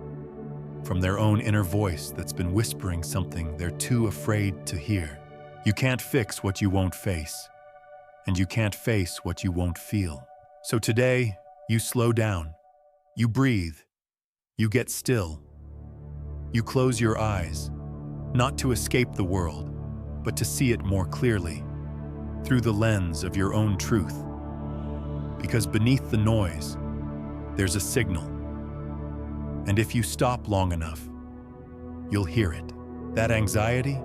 from their own inner voice that's been whispering something they're too afraid to hear. You can't fix what you won't face, and you can't face what you won't feel. So today, you slow down, you breathe, you get still, you close your eyes, not to escape the world, but to see it more clearly, through the lens of your own truth. Because beneath the noise, there's a signal. And if you stop long enough, you'll hear it. That anxiety,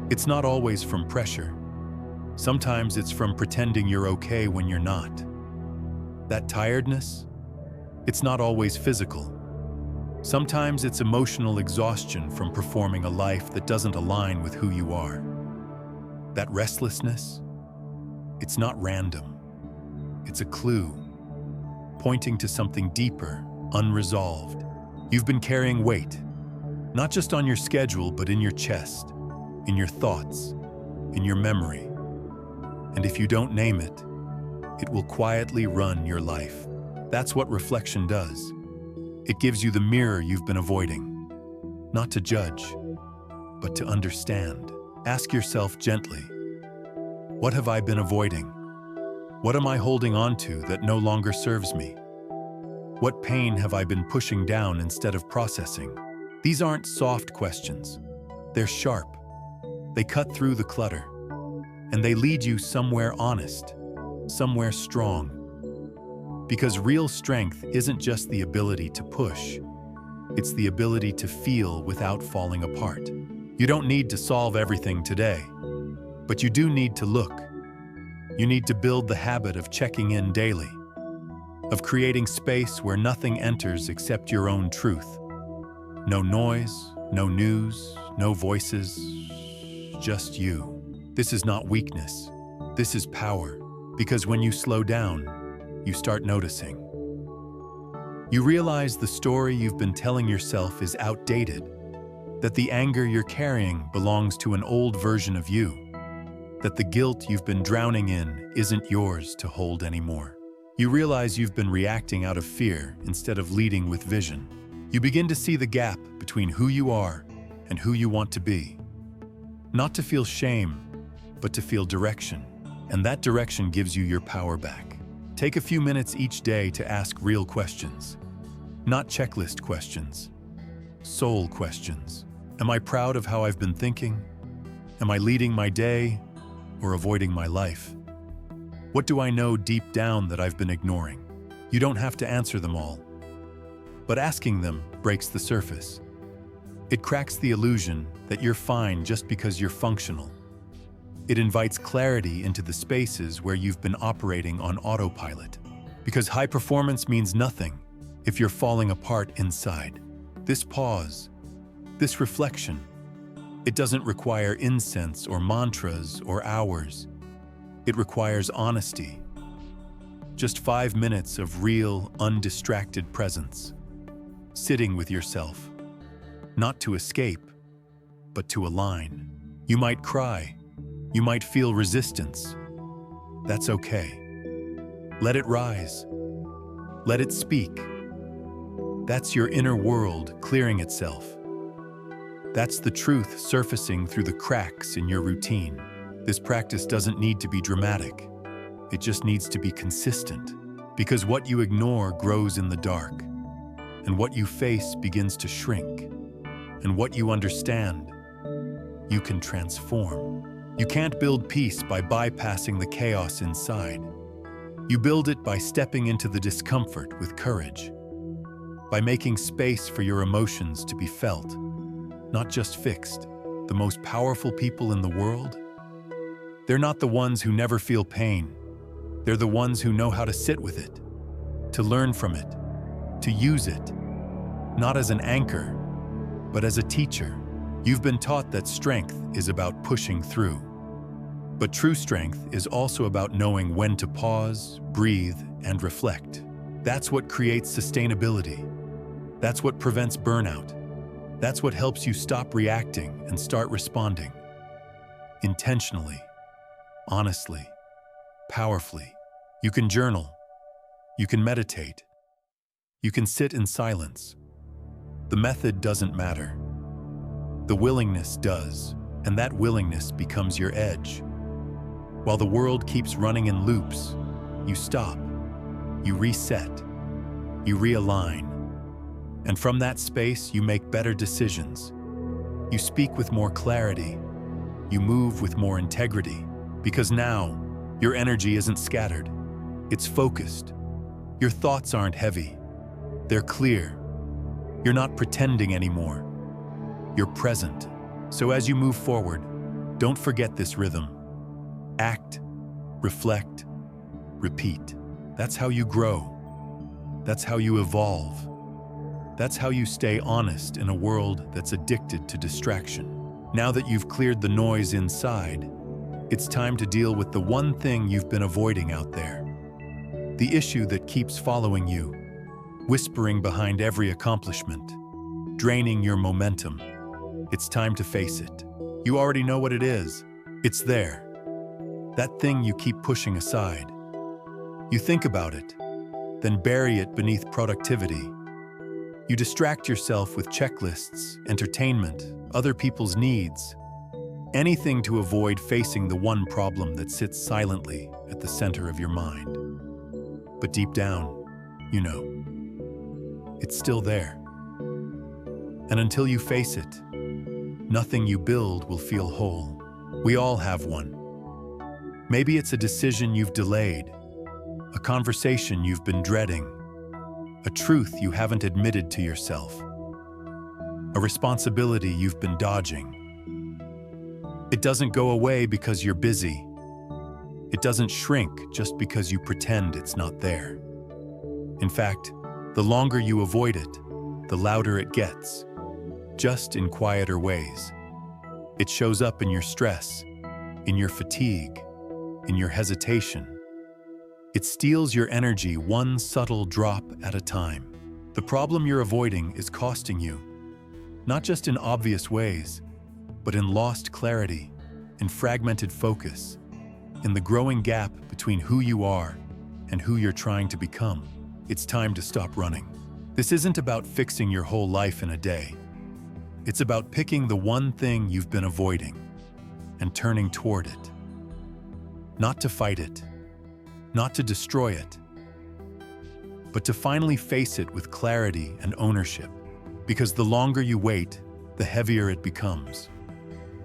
it's not always from pressure. Sometimes it's from pretending you're okay when you're not. That tiredness, it's not always physical. Sometimes it's emotional exhaustion from performing a life that doesn't align with who you are. That restlessness, it's not random. It's a clue, pointing to something deeper, unresolved. You've been carrying weight, not just on your schedule, but in your chest, in your thoughts, in your memory. And if you don't name it, it will quietly run your life. That's what reflection does. It gives you the mirror you've been avoiding, not to judge, but to understand. Ask yourself gently, what have I been avoiding? What am I holding on to that no longer serves me? What pain have I been pushing down instead of processing? These aren't soft questions. They're sharp. They cut through the clutter, and they lead you somewhere honest, somewhere strong. Because real strength isn't just the ability to push. It's the ability to feel without falling apart. You don't need to solve everything today, but you do need to look. You need to build the habit of checking in daily, of creating space where nothing enters except your own truth. No noise, no news, no voices, just you. This is not weakness. This is power. Because when you slow down, you start noticing. You realize the story you've been telling yourself is outdated, that the anger you're carrying belongs to an old version of you, that the guilt you've been drowning in isn't yours to hold anymore. You realize you've been reacting out of fear instead of leading with vision. You begin to see the gap between who you are and who you want to be. Not to feel shame, but to feel direction. And that direction gives you your power back. Take a few minutes each day to ask real questions. Not checklist questions. Soul questions. Am I proud of how I've been thinking? Am I leading my day or avoiding my life? What do I know deep down that I've been ignoring? You don't have to answer them all, but asking them breaks the surface. It cracks the illusion that you're fine just because you're functional. It invites clarity into the spaces where you've been operating on autopilot. Because high performance means nothing if you're falling apart inside. This pause, this reflection, it doesn't require incense or mantras or hours. It requires honesty. Just 5 minutes of real, undistracted presence. Sitting with yourself. Not to escape, but to align. You might cry. You might feel resistance. That's okay. Let it rise. Let it speak. That's your inner world clearing itself. That's the truth surfacing through the cracks in your routine. This practice doesn't need to be dramatic. It just needs to be consistent. Because what you ignore grows in the dark. And what you face begins to shrink. And what you understand, you can transform. You can't build peace by bypassing the chaos inside. You build it by stepping into the discomfort with courage. By making space for your emotions to be felt, not just fixed. The most powerful people in the world? They're not the ones who never feel pain. They're the ones who know how to sit with it, to learn from it, to use it, not as an anchor, but as a teacher. You've been taught that strength is about pushing through. But true strength is also about knowing when to pause, breathe, and reflect. That's what creates sustainability. That's what prevents burnout. That's what helps you stop reacting and start responding. Intentionally, honestly, powerfully. You can journal. You can meditate. You can sit in silence. The method doesn't matter. The willingness does, and that willingness becomes your edge. While the world keeps running in loops, you stop, you reset, you realign. And from that space, you make better decisions. You speak with more clarity. You move with more integrity. Because now, your energy isn't scattered. It's focused. Your thoughts aren't heavy. They're clear. You're not pretending anymore. You're present. So as you move forward, don't forget this rhythm. Act, reflect, repeat. That's how you grow. That's how you evolve. That's how you stay honest in a world that's addicted to distraction. Now that you've cleared the noise inside, it's time to deal with the one thing you've been avoiding out there. The issue that keeps following you, whispering behind every accomplishment, draining your momentum. It's time to face it. You already know what it is. It's there. That thing you keep pushing aside. You think about it, then bury it beneath productivity. You distract yourself with checklists, entertainment, other people's needs, anything to avoid facing the one problem that sits silently at the center of your mind. But deep down, you know, it's still there. And until you face it, nothing you build will feel whole. We all have one. Maybe it's a decision you've delayed, a conversation you've been dreading, a truth you haven't admitted to yourself, a responsibility you've been dodging. It doesn't go away because you're busy. It doesn't shrink just because you pretend it's not there. In fact, the longer you avoid it, the louder it gets, just in quieter ways. It shows up in your stress, in your fatigue, in your hesitation. It steals your energy one subtle drop at a time. The problem you're avoiding is costing you, not just in obvious ways, but in lost clarity, in fragmented focus, in the growing gap between who you are and who you're trying to become. It's time to stop running. This isn't about fixing your whole life in a day. It's about picking the one thing you've been avoiding and turning toward it. Not to fight it, not to destroy it, but to finally face it with clarity and ownership. Because the longer you wait, the heavier it becomes.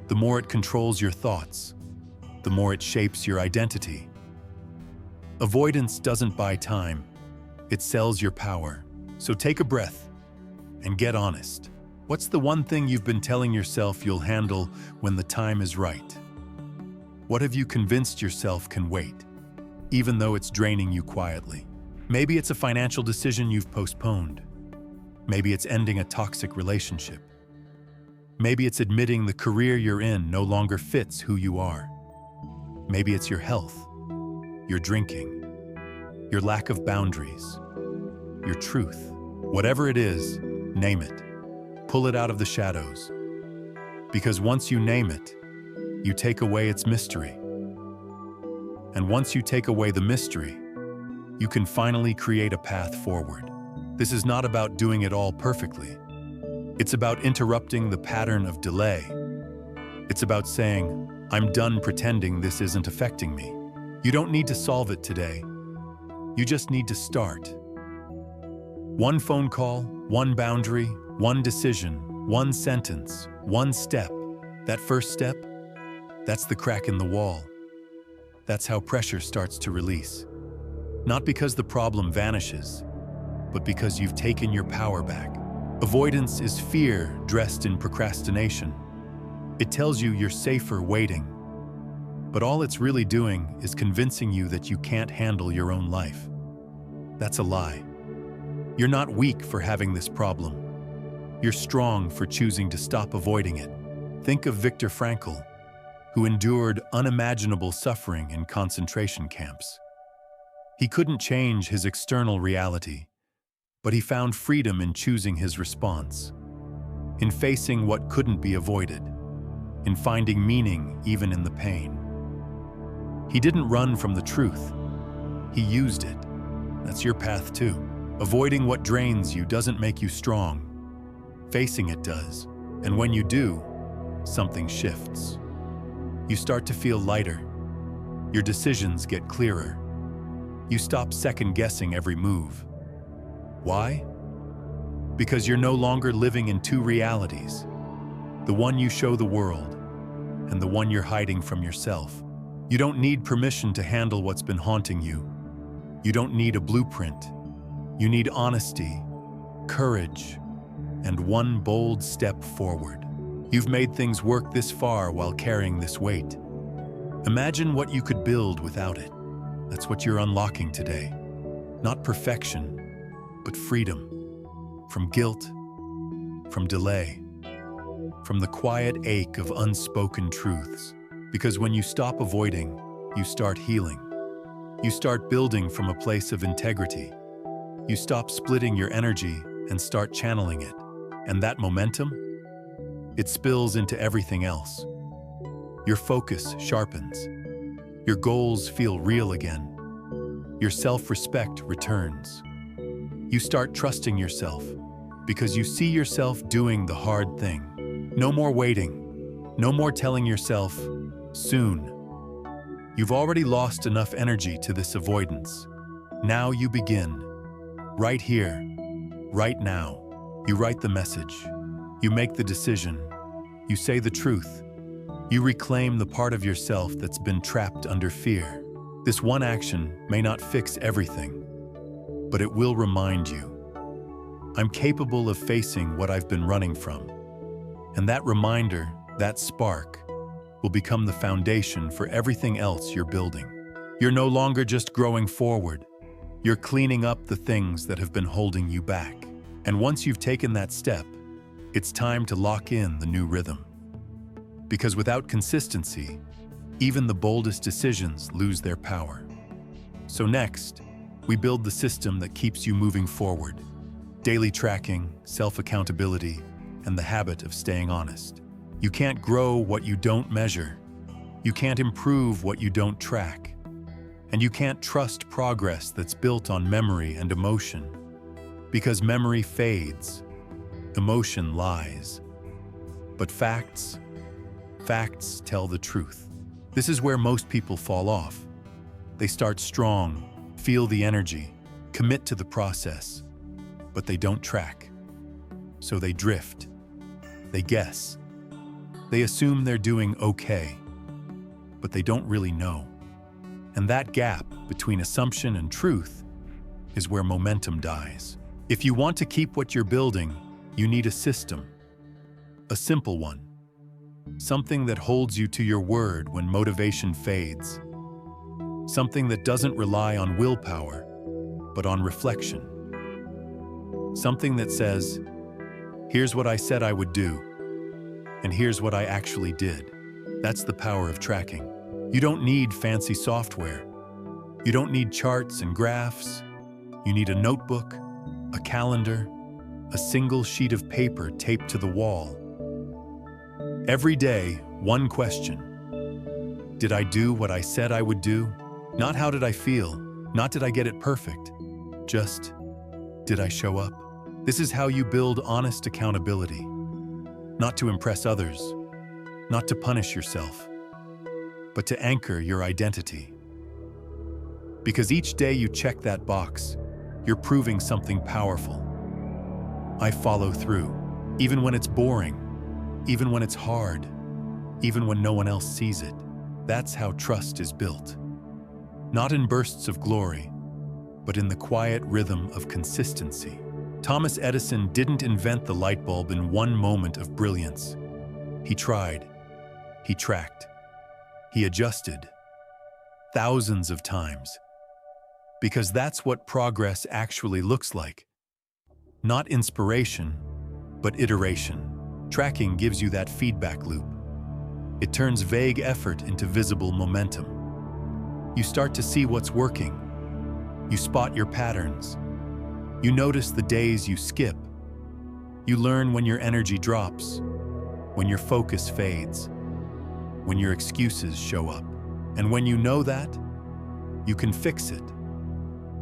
The more it controls your thoughts, the more it shapes your identity. Avoidance doesn't buy time, it sells your power. So take a breath and get honest. What's the one thing you've been telling yourself you'll handle when the time is right? What have you convinced yourself can wait, even though it's draining you quietly? Maybe it's a financial decision you've postponed. Maybe it's ending a toxic relationship. Maybe it's admitting the career you're in no longer fits who you are. Maybe it's your health, your drinking, your lack of boundaries, your truth. Whatever it is, name it. Pull it out of the shadows. Because once you name it, you take away its mystery. And once you take away the mystery, you can finally create a path forward. This is not about doing it all perfectly. It's about interrupting the pattern of delay. It's about saying, I'm done pretending this isn't affecting me. You don't need to solve it today. You just need to start. One phone call, one boundary, one decision, one sentence, one step. That first step, that's the crack in the wall. That's how pressure starts to release. Not because the problem vanishes, but because you've taken your power back. Avoidance is fear dressed in procrastination. It tells you you're safer waiting. But all it's really doing is convincing you that you can't handle your own life. That's a lie. You're not weak for having this problem. You're strong for choosing to stop avoiding it. Think of Viktor Frankl, who endured unimaginable suffering in concentration camps. He couldn't change his external reality, but he found freedom in choosing his response, in facing what couldn't be avoided, in finding meaning even in the pain. He didn't run from the truth. He used it. That's your path too. Avoiding what drains you doesn't make you strong. Facing it does. And when you do, something shifts. You start to feel lighter. Your decisions get clearer. You stop second-guessing every move. Why? Because you're no longer living in two realities. The one you show the world, and the one you're hiding from yourself. You don't need permission to handle what's been haunting you. You don't need a blueprint. You need honesty, courage, and one bold step forward. You've made things work this far while carrying this weight. Imagine what you could build without it. That's what you're unlocking today. Not perfection, but freedom. From guilt, from delay, from the quiet ache of unspoken truths. Because when you stop avoiding, you start healing. You start building from a place of integrity. You stop splitting your energy and start channeling it. And that momentum? It spills into everything else. Your focus sharpens. Your goals feel real again. Your self-respect returns. You start trusting yourself because you see yourself doing the hard thing. No more waiting. No more telling yourself, soon. You've already lost enough energy to this avoidance. Now you begin. Right here, right now. You write the message. You make the decision. You say the truth. You reclaim the part of yourself that's been trapped under fear. This one action may not fix everything, but it will remind you, I'm capable of facing what I've been running from. And that reminder, that spark, will become the foundation for everything else you're building. You're no longer just growing forward. You're cleaning up the things that have been holding you back. And once you've taken that step, it's time to lock in the new rhythm. Because without consistency, even the boldest decisions lose their power. So next, we build the system that keeps you moving forward. Daily tracking, self-accountability, and the habit of staying honest. You can't grow what you don't measure. You can't improve what you don't track. And you can't trust progress that's built on memory and emotion. Because memory fades, emotion lies. But facts tell the truth. This is where most people fall off. They start strong, feel the energy, commit to the process, but they don't track. So they drift. They guess. They assume they're doing okay, but they don't really know. And that gap between assumption and truth is where momentum dies. If you want to keep what you're building, you need a system. A simple one. Something that holds you to your word when motivation fades. Something that doesn't rely on willpower, but on reflection. Something that says, here's what I said I would do, and here's what I actually did. That's the power of tracking. You don't need fancy software. You don't need charts and graphs. You need a notebook, a calendar, a single sheet of paper taped to the wall. Every day, one question. Did I do what I said I would do? Not how did I feel, not did I get it perfect. Just, did I show up? This is how you build honest accountability. Not to impress others, not to punish yourself, but to anchor your identity. Because each day you check that box, you're proving something powerful. I follow through, even when it's boring, even when it's hard, even when no one else sees it. That's how trust is built. Not in bursts of glory, but in the quiet rhythm of consistency. Thomas Edison didn't invent the light bulb in one moment of brilliance. He tried, he tracked, he adjusted thousands of times. Because that's what progress actually looks like. Not inspiration, but iteration. Tracking gives you that feedback loop. It turns vague effort into visible momentum. You start to see what's working. You spot your patterns. You notice the days you skip. You learn when your energy drops, when your focus fades, when your excuses show up. And when you know that, you can fix it.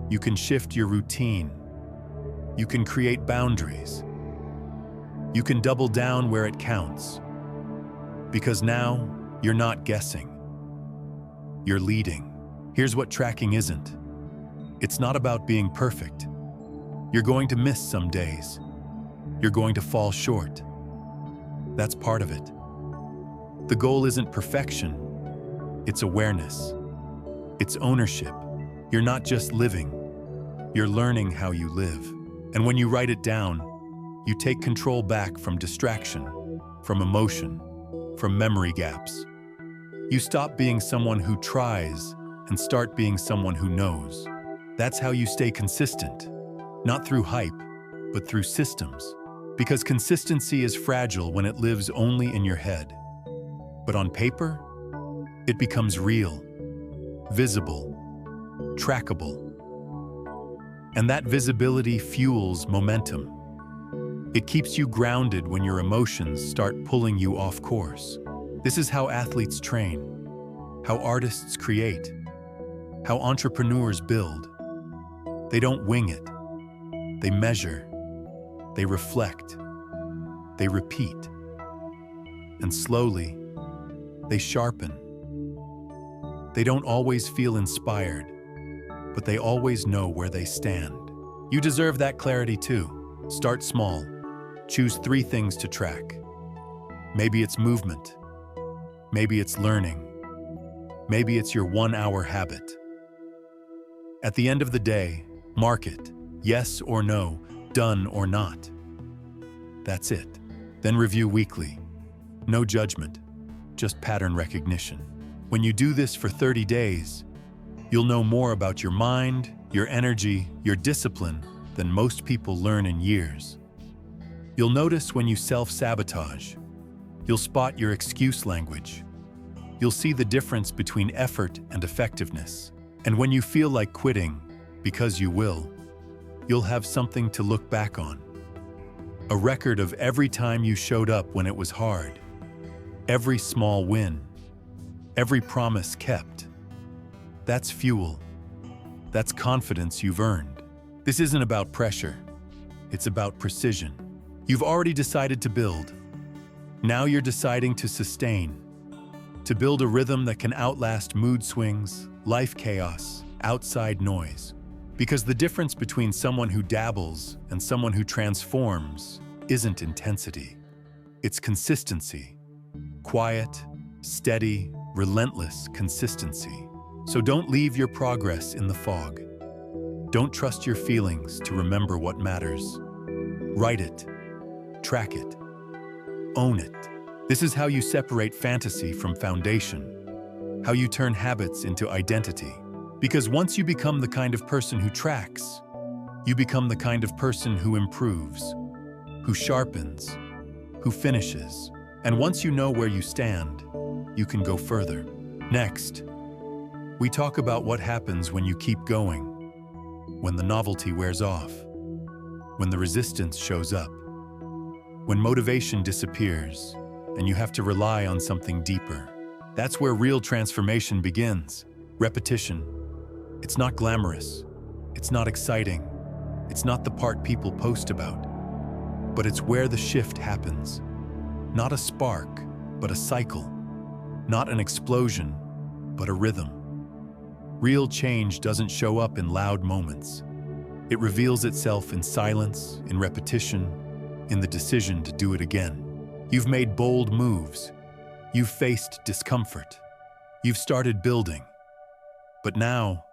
You can shift your routine. You can create boundaries. You can double down where it counts. Because now, you're not guessing. You're leading. Here's what tracking isn't. It's not about being perfect. You're going to miss some days. You're going to fall short. That's part of it. The goal isn't perfection. It's awareness. It's ownership. You're not just living. You're learning how you live. And when you write it down, you take control back from distraction, from emotion, from memory gaps. You stop being someone who tries and start being someone who knows. That's how you stay consistent. Not through hype, but through systems. Because consistency is fragile when it lives only in your head. But on paper, it becomes real, visible, trackable. And that visibility fuels momentum. It keeps you grounded when your emotions start pulling you off course. This is how athletes train, how artists create, how entrepreneurs build. They don't wing it. They measure, they reflect, they repeat, and slowly, they sharpen. They don't always feel inspired, but they always know where they stand. You deserve that clarity too. Start small. Choose 3 things to track. Maybe it's movement. Maybe it's learning. Maybe it's your 1-hour habit. At the end of the day, mark it. Yes or no, done or not. That's it. Then review weekly. No judgment, just pattern recognition. When you do this for 30 days, you'll know more about your mind, your energy, your discipline than most people learn in years. You'll notice when you self-sabotage. You'll spot your excuse language. You'll see the difference between effort and effectiveness. And when you feel like quitting, because you will, you'll have something to look back on. A record of every time you showed up when it was hard. Every small win. Every promise kept. That's fuel. That's confidence you've earned. This isn't about pressure. It's about precision. You've already decided to build. Now you're deciding to sustain. To build a rhythm that can outlast mood swings, life chaos, outside noise. Because the difference between someone who dabbles and someone who transforms isn't intensity. It's consistency. Quiet, steady, relentless consistency. So don't leave your progress in the fog. Don't trust your feelings to remember what matters. Write it. Track it. Own it. This is how you separate fantasy from foundation. How you turn habits into identity. Because once you become the kind of person who tracks, you become the kind of person who improves, who sharpens, who finishes. And once you know where you stand, you can go further. Next, we talk about what happens when you keep going, when the novelty wears off, when the resistance shows up, when motivation disappears, and you have to rely on something deeper. That's where real transformation begins. Repetition. It's not glamorous. It's not exciting. It's not the part people post about. But it's where the shift happens. Not a spark, but a cycle. Not an explosion, but a rhythm. Real change doesn't show up in loud moments. It reveals itself in silence, in repetition, in the decision to do it again. You've made bold moves. You've faced discomfort. You've started building. But now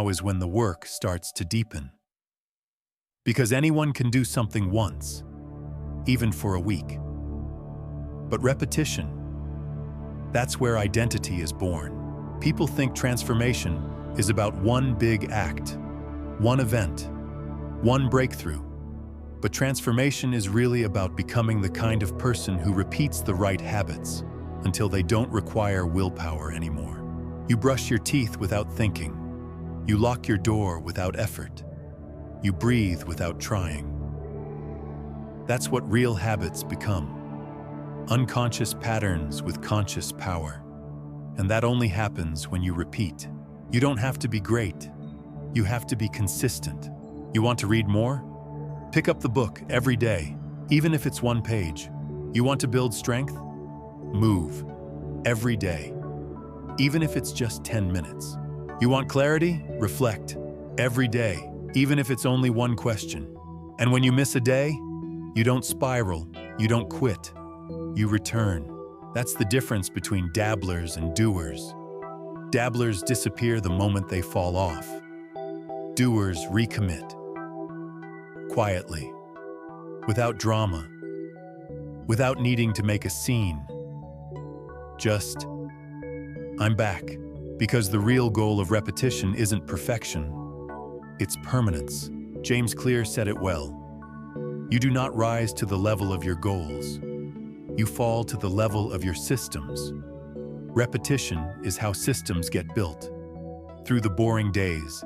is when the work starts to deepen. Because anyone can do something once, even for a week. But repetition, that's where identity is born. People think transformation is about one big act, one event, one breakthrough. But transformation is really about becoming the kind of person who repeats the right habits until they don't require willpower anymore. You brush your teeth without thinking. You lock your door without effort. You breathe without trying. That's what real habits become. Unconscious patterns with conscious power. And that only happens when you repeat. You don't have to be great. You have to be consistent. You want to read more? Pick up the book every day, even if it's one page. You want to build strength? Move every day, even if it's just 10 minutes. You want clarity? Reflect every day, even if it's only one question. And when you miss a day, you don't spiral, you don't quit, you return. That's the difference between dabblers and doers. Dabblers disappear the moment they fall off. Doers recommit. Quietly, without drama, without needing to make a scene. Just, I'm back. Because the real goal of repetition isn't perfection, it's permanence. James Clear said it well. You do not rise to the level of your goals. You fall to the level of your systems. Repetition is how systems get built. Through the boring days,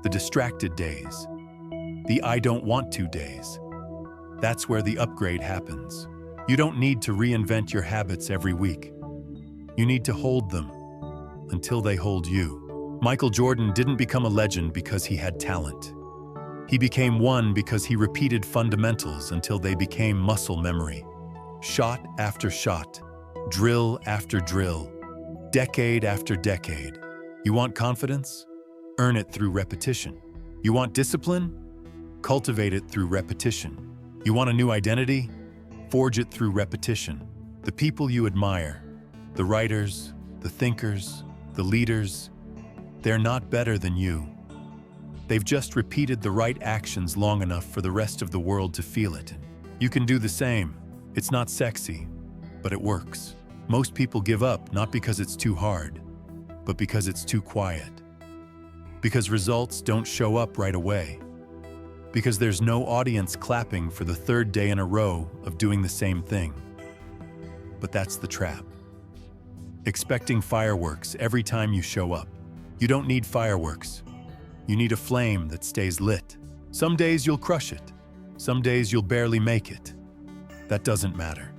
the distracted days, the I don't want to days. That's where the upgrade happens. You don't need to reinvent your habits every week. You need to hold them until they hold you. Michael Jordan didn't become a legend because he had talent. He became one because he repeated fundamentals until they became muscle memory. Shot after shot, drill after drill, decade after decade. You want confidence? Earn it through repetition. You want discipline? Cultivate it through repetition. You want a new identity? Forge it through repetition. The people you admire, the writers, the thinkers, the leaders, they're not better than you. They've just repeated the right actions long enough for the rest of the world to feel it. You can do the same. It's not sexy, but it works. Most people give up not because it's too hard, but because it's too quiet. Because results don't show up right away. Because there's no audience clapping for the third day in a row of doing the same thing. But that's the trap. Expecting fireworks every time you show up. You don't need fireworks. You need a flame that stays lit. Some days you'll crush it. Some days you'll barely make it. That doesn't matter.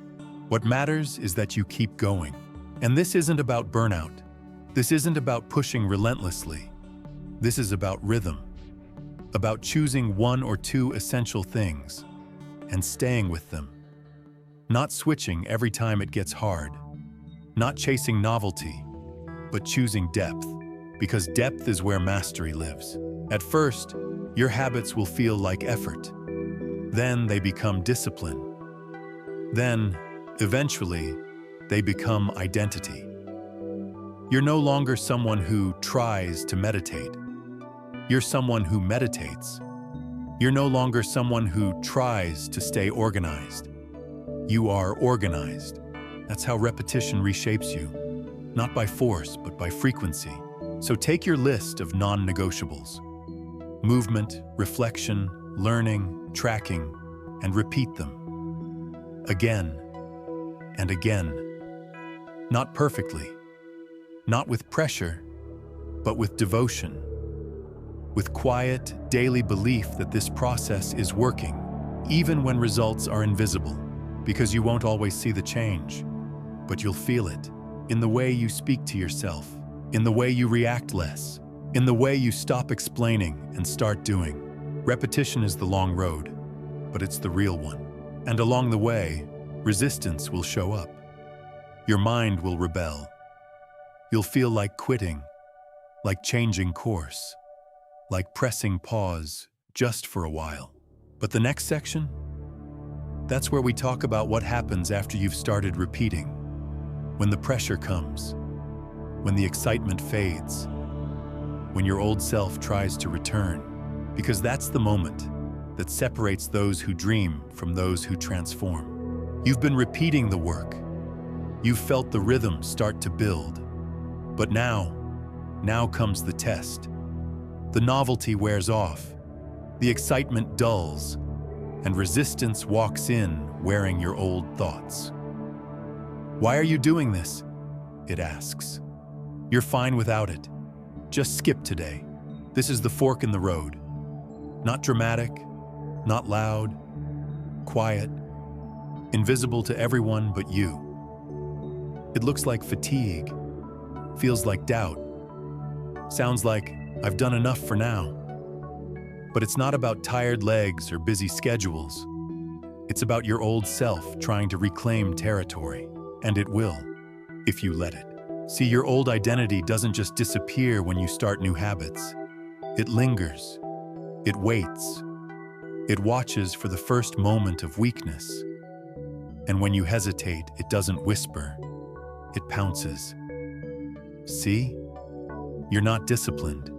What matters is that you keep going. And this isn't about burnout. This isn't about pushing relentlessly. This is about rhythm. about choosing one or two essential things and staying with them. Not switching every time it gets hard. Not chasing novelty, but choosing depth, because depth is where mastery lives. At first, your habits will feel like effort. Then they become discipline. Then, eventually, they become identity. You're no longer someone who tries to meditate. You're someone who meditates. You're no longer someone who tries to stay organized. You are organized. That's how repetition reshapes you, not by force, but by frequency. So take your list of non-negotiables. Movement, reflection, learning, tracking, and repeat them. Again and again. Not perfectly, not with pressure, but with devotion. With quiet, daily belief that this process is working, even when results are invisible, because you won't always see the change, but you'll feel it in the way you speak to yourself, in the way you react less, in the way you stop explaining and start doing. Repetition is the long road, but it's the real one. And along the way, resistance will show up. Your mind will rebel. You'll feel like quitting, like changing course, like pressing pause just for a while. But the next section? That's where we talk about what happens after you've started repeating. When the pressure comes, when the excitement fades, when your old self tries to return, because that's the moment that separates those who dream from those who transform. You've been repeating the work. You've felt the rhythm start to build. But now comes the test. The novelty wears off, the excitement dulls, and resistance walks in wearing your old thoughts. Why are you doing this? It asks. You're fine without it. Just skip today. This is the fork in the road. Not dramatic, not loud, quiet, invisible to everyone but you. It looks like fatigue, feels like doubt, sounds like I've done enough for now. But it's not about tired legs or busy schedules. It's about your old self trying to reclaim territory, and it will, if you let it. See, your old identity doesn't just disappear when you start new habits. It lingers. It waits. It watches for the first moment of weakness. And when you hesitate, it doesn't whisper. It pounces. See? You're not disciplined.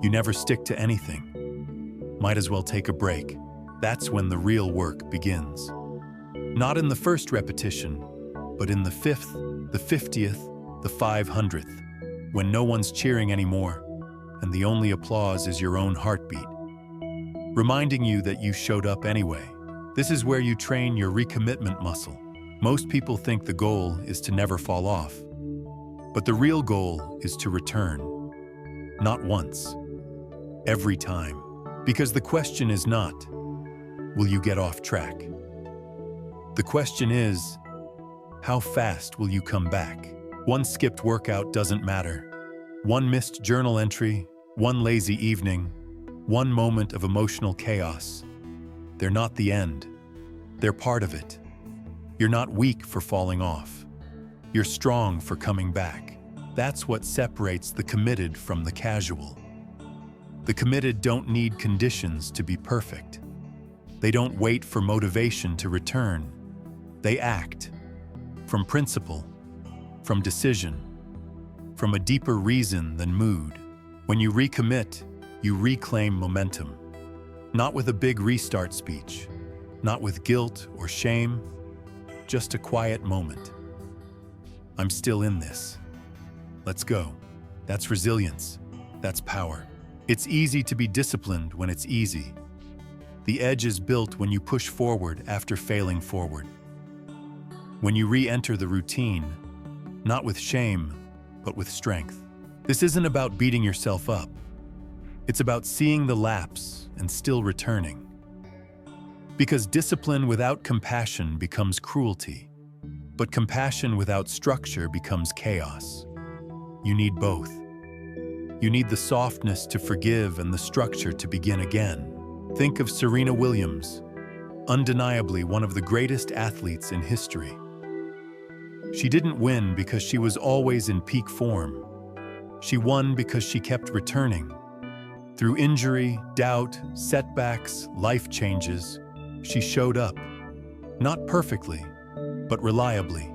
You never stick to anything. Might as well take a break. That's when the real work begins. Not in the first repetition, but in the 5th, the 50th, the 500th, when no one's cheering anymore, and the only applause is your own heartbeat, reminding you that you showed up anyway. This is where you train your recommitment muscle. Most people think the goal is to never fall off, but the real goal is to return. Not once, every time. Because the question is not, will you get off track? The question is, how fast will you come back? One skipped workout doesn't matter. One missed journal entry, one lazy evening, one moment of emotional chaos. They're not the end. They're part of it. You're not weak for falling off. You're strong for coming back. That's what separates the committed from the casual. The committed don't need conditions to be perfect. They don't wait for motivation to return. They act from principle, from decision, from a deeper reason than mood. When you recommit, you reclaim momentum. Not with a big restart speech, not with guilt or shame, just a quiet moment. I'm still in this. Let's go. That's resilience. That's power. It's easy to be disciplined when it's easy. The edge is built when you push forward after failing forward. When you re-enter the routine, not with shame, but with strength. This isn't about beating yourself up. It's about seeing the lapse and still returning. Because discipline without compassion becomes cruelty, but compassion without structure becomes chaos. You need both. You need the softness to forgive and the structure to begin again. Think of Serena Williams, undeniably one of the greatest athletes in history. She didn't win because she was always in peak form. She won because she kept returning. Through injury, doubt, setbacks, life changes, she showed up. Not perfectly, but reliably.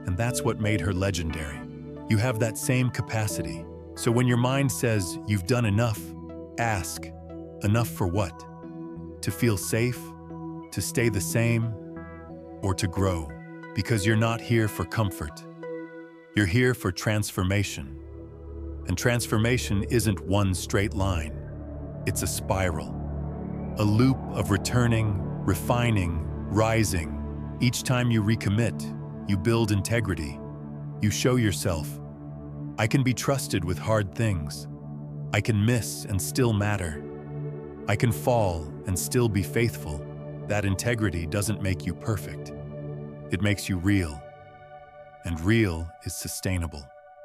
And that's what made her legendary. You have that same capacity. So when your mind says you've done enough, ask, enough for what? To feel safe? To stay the same? Or to grow? Because you're not here for comfort. You're here for transformation. And transformation isn't one straight line. It's a spiral. A loop of returning, refining, rising. Each time you recommit, you build integrity. You show yourself, I can be trusted with hard things. I can miss and still matter. I can fall and still be faithful. That integrity doesn't make you perfect. It makes you real. And real is sustainable.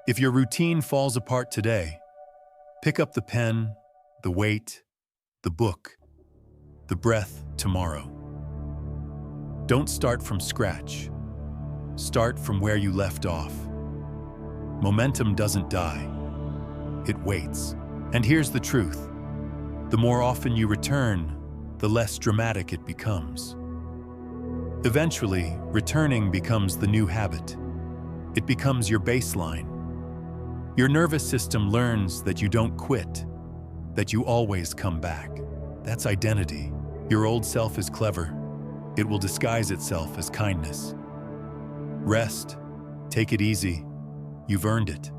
If your routine falls apart today, pick up the pen, the weight, the book, the breath tomorrow. Don't start from scratch. Start from where you left off. Momentum doesn't die. It waits. And here's the truth. The more often you return, the less dramatic it becomes. Eventually, returning becomes the new habit. It becomes your baseline. Your nervous system learns that you don't quit, that you always come back. That's identity. Your old self is clever. It will disguise itself as kindness. Rest, take it easy. You've earned it.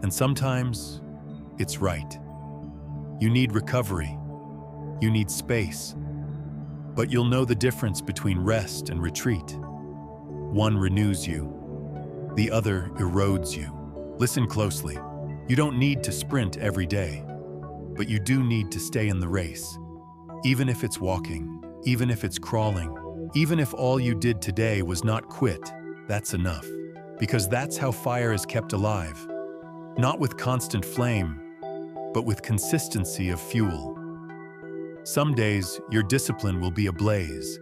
And sometimes, it's right. You need recovery. You need space. But you'll know the difference between rest and retreat. One renews you. The other erodes you. Listen closely. You don't need to sprint every day, but you do need to stay in the race. Even if it's walking, even if it's crawling, even if all you did today was not quit, that's enough. Because that's how fire is kept alive. Not with constant flame, but with consistency of fuel. Some days, your discipline will be a blaze.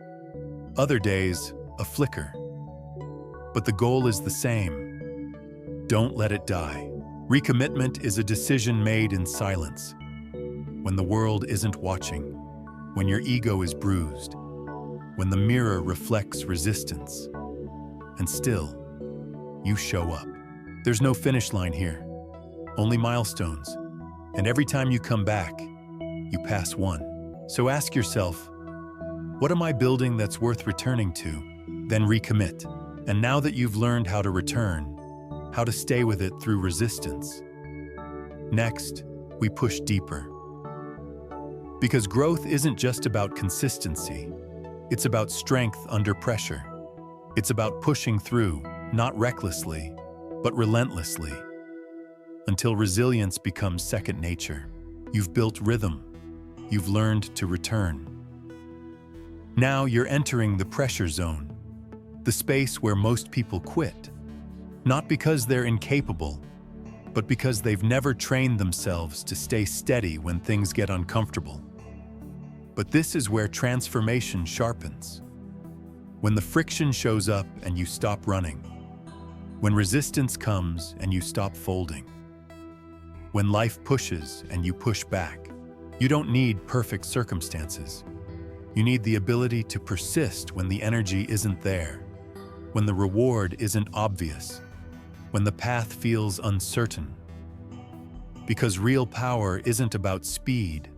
Other days, a flicker. But the goal is the same. Don't let it die. Recommitment is a decision made in silence. When the world isn't watching, when your ego is bruised, when the mirror reflects resistance. And still, you show up. There's no finish line here, only milestones. And every time you come back, you pass one. So ask yourself, what am I building that's worth returning to? Then recommit. And now that you've learned how to return, how to stay with it through resistance, next, we push deeper. Because growth isn't just about consistency. It's about strength under pressure. It's about pushing through, not recklessly, but relentlessly, until resilience becomes second nature. You've built rhythm. You've learned to return. Now you're entering the pressure zone, the space where most people quit, not because they're incapable, but because they've never trained themselves to stay steady when things get uncomfortable. But this is where transformation sharpens. When the friction shows up and you stop running. When resistance comes and you stop folding. When life pushes and you push back. You don't need perfect circumstances. You need the ability to persist when the energy isn't there, when the reward isn't obvious, when the path feels uncertain. Because real power isn't about speed,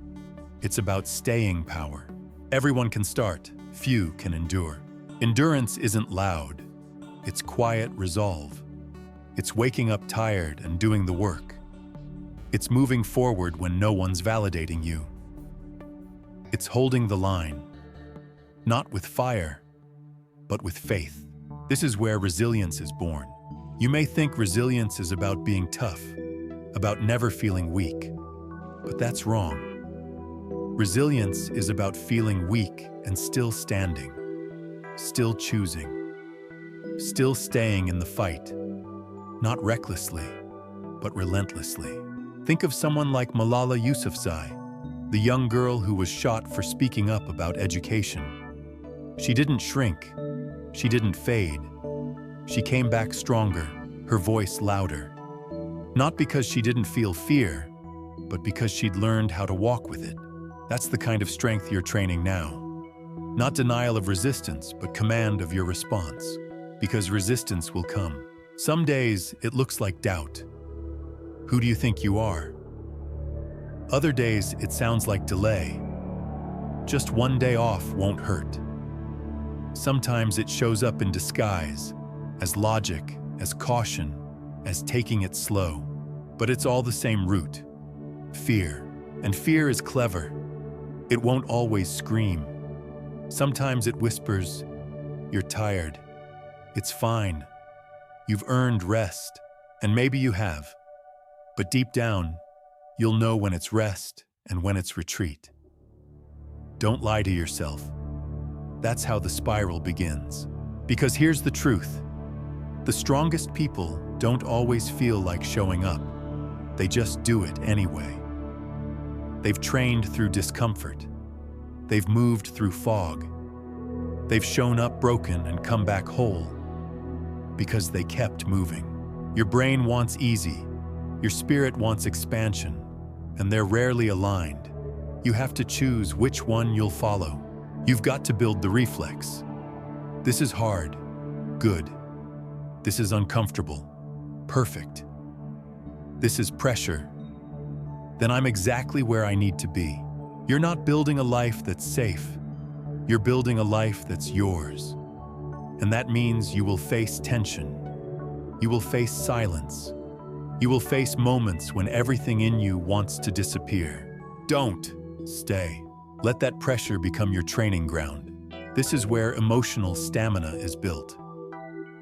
it's about staying power. Everyone can start, few can endure. Endurance isn't loud, it's quiet resolve. It's waking up tired and doing the work. It's moving forward when no one's validating you. It's holding the line, not with fire, but with faith. This is where resilience is born. You may think resilience is about being tough, about never feeling weak, but that's wrong. Resilience is about feeling weak and still standing, still choosing, still staying in the fight, not recklessly, but relentlessly. Think of someone like Malala Yousafzai, the young girl who was shot for speaking up about education. She didn't shrink. She didn't fade. She came back stronger, her voice louder. Not because she didn't feel fear, but because she'd learned how to walk with it. That's the kind of strength you're training now. Not denial of resistance, but command of your response. Because resistance will come. Some days, it looks like doubt. Who do you think you are? Other days, it sounds like delay. Just one day off won't hurt. Sometimes it shows up in disguise, as logic, as caution, as taking it slow. But it's all the same root. Fear. And fear is clever. It won't always scream. Sometimes it whispers, "You're tired. It's fine. You've earned rest." And maybe you have. But deep down, you'll know when it's rest and when it's retreat. Don't lie to yourself. That's how the spiral begins. Because here's the truth. The strongest people don't always feel like showing up. They just do it anyway. They've trained through discomfort. They've moved through fog. They've shown up broken and come back whole because they kept moving. Your brain wants easy. Your spirit wants expansion, and they're rarely aligned. You have to choose which one you'll follow. You've got to build the reflex. This is hard. Good. This is uncomfortable. Perfect. This is pressure. Then I'm exactly where I need to be. You're not building a life that's safe. You're building a life that's yours. And that means you will face tension. You will face silence. You will face moments when everything in you wants to disappear. Don't stay. Let that pressure become your training ground. This is where emotional stamina is built.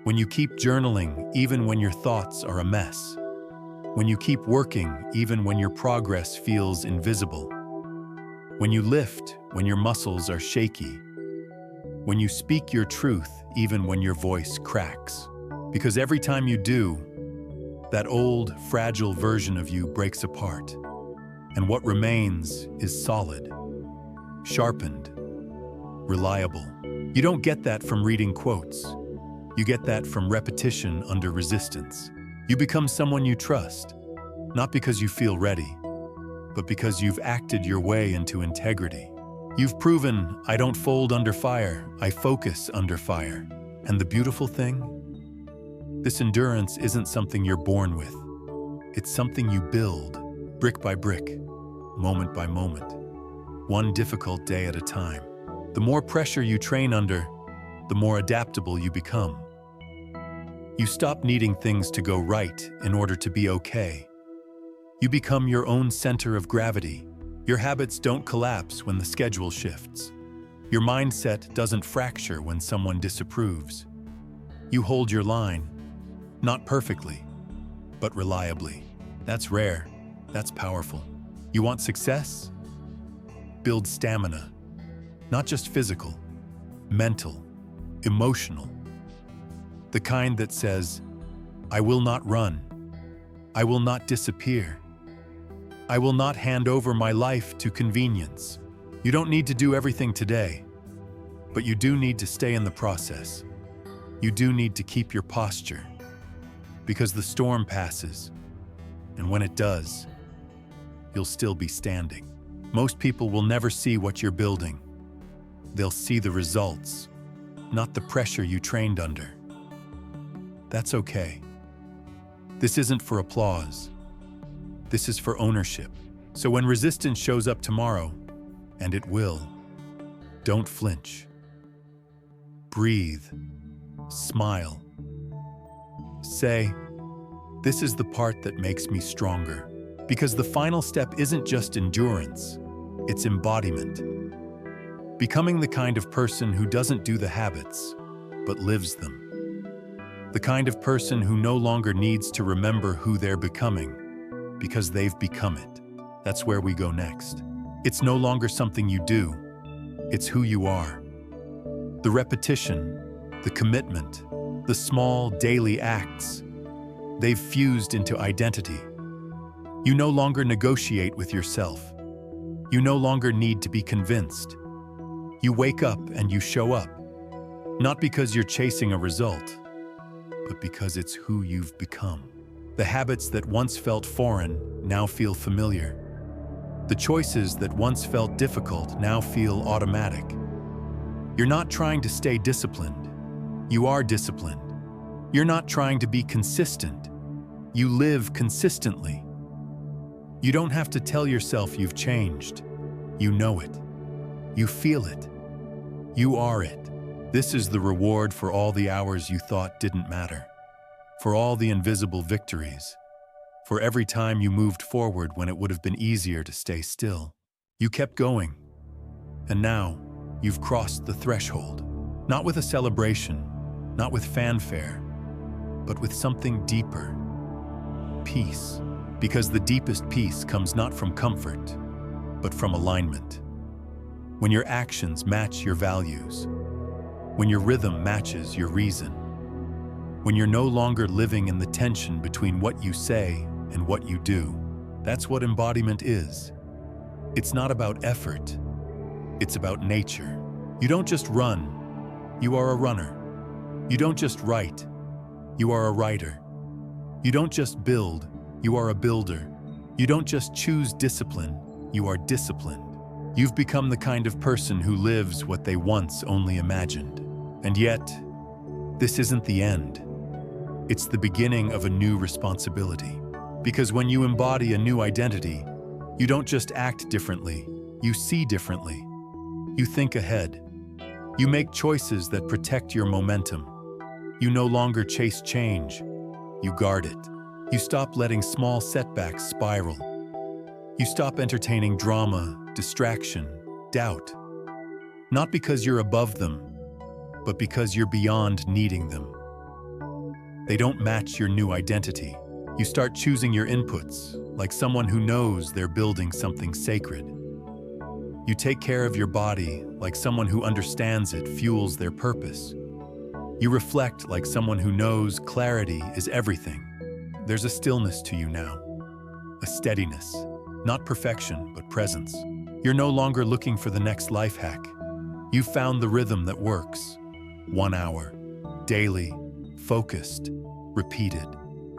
When you keep journaling, even when your thoughts are a mess. When you keep working, even when your progress feels invisible. When you lift, when your muscles are shaky. When you speak your truth, even when your voice cracks. Because every time you do, that old, fragile version of you breaks apart. And what remains is solid, sharpened, reliable. You don't get that from reading quotes. You get that from repetition under resistance. You become someone you trust, not because you feel ready, but because you've acted your way into integrity. You've proven, I don't fold under fire, I focus under fire. And the beautiful thing? This endurance isn't something you're born with. It's something you build, brick by brick, moment by moment, one difficult day at a time. The more pressure you train under, the more adaptable you become. You stop needing things to go right in order to be okay. You become your own center of gravity. Your habits don't collapse when the schedule shifts. Your mindset doesn't fracture when someone disapproves. You hold your line, not perfectly, but reliably. That's rare. That's powerful. You want success? Build stamina. Not just physical, mental, emotional. The kind that says, I will not run. I will not disappear. I will not hand over my life to convenience. You don't need to do everything today, but you do need to stay in the process. You do need to keep your posture, because the storm passes, and when it does, you'll still be standing. Most people will never see what you're building. They'll see the results, not the pressure you trained under. That's okay. This isn't for applause. This is for ownership. So when resistance shows up tomorrow, and it will, don't flinch. Breathe. Smile. Say, this is the part that makes me stronger. Because the final step isn't just endurance, it's embodiment. Becoming the kind of person who doesn't do the habits, but lives them. The kind of person who no longer needs to remember who they're becoming, because they've become it. That's where we go next. It's no longer something you do, it's who you are. The repetition, the commitment, the small daily acts, they've fused into identity. You no longer negotiate with yourself. You no longer need to be convinced. You wake up and you show up, not because you're chasing a result, but because it's who you've become. The habits that once felt foreign now feel familiar. The choices that once felt difficult now feel automatic. You're not trying to stay disciplined. You are disciplined. You're not trying to be consistent. You live consistently. You don't have to tell yourself you've changed. You know it. You feel it. You are it. This is the reward for all the hours you thought didn't matter, for all the invisible victories, for every time you moved forward when it would have been easier to stay still. You kept going, and now you've crossed the threshold, not with a celebration, not with fanfare, but with something deeper, peace. Because the deepest peace comes not from comfort, but from alignment. When your actions match your values, when your rhythm matches your reason, when you're no longer living in the tension between what you say and what you do, that's what embodiment is. It's not about effort, it's about nature. You don't just run, you are a runner. You don't just write, you are a writer. You don't just build, you are a builder. You don't just choose discipline, you are disciplined. You've become the kind of person who lives what they once only imagined. And yet, this isn't the end. It's the beginning of a new responsibility. Because when you embody a new identity, you don't just act differently, you see differently. You think ahead. You make choices that protect your momentum. You no longer chase change, you guard it. You stop letting small setbacks spiral. You stop entertaining drama, distraction, doubt. Not because you're above them, but because you're beyond needing them. They don't match your new identity. You start choosing your inputs, like someone who knows they're building something sacred. You take care of your body, like someone who understands it fuels their purpose. You reflect like someone who knows clarity is everything. There's a stillness to you now, a steadiness, not perfection, but presence. You're no longer looking for the next life hack. You've found the rhythm that works. 1 hour, daily, focused, repeated.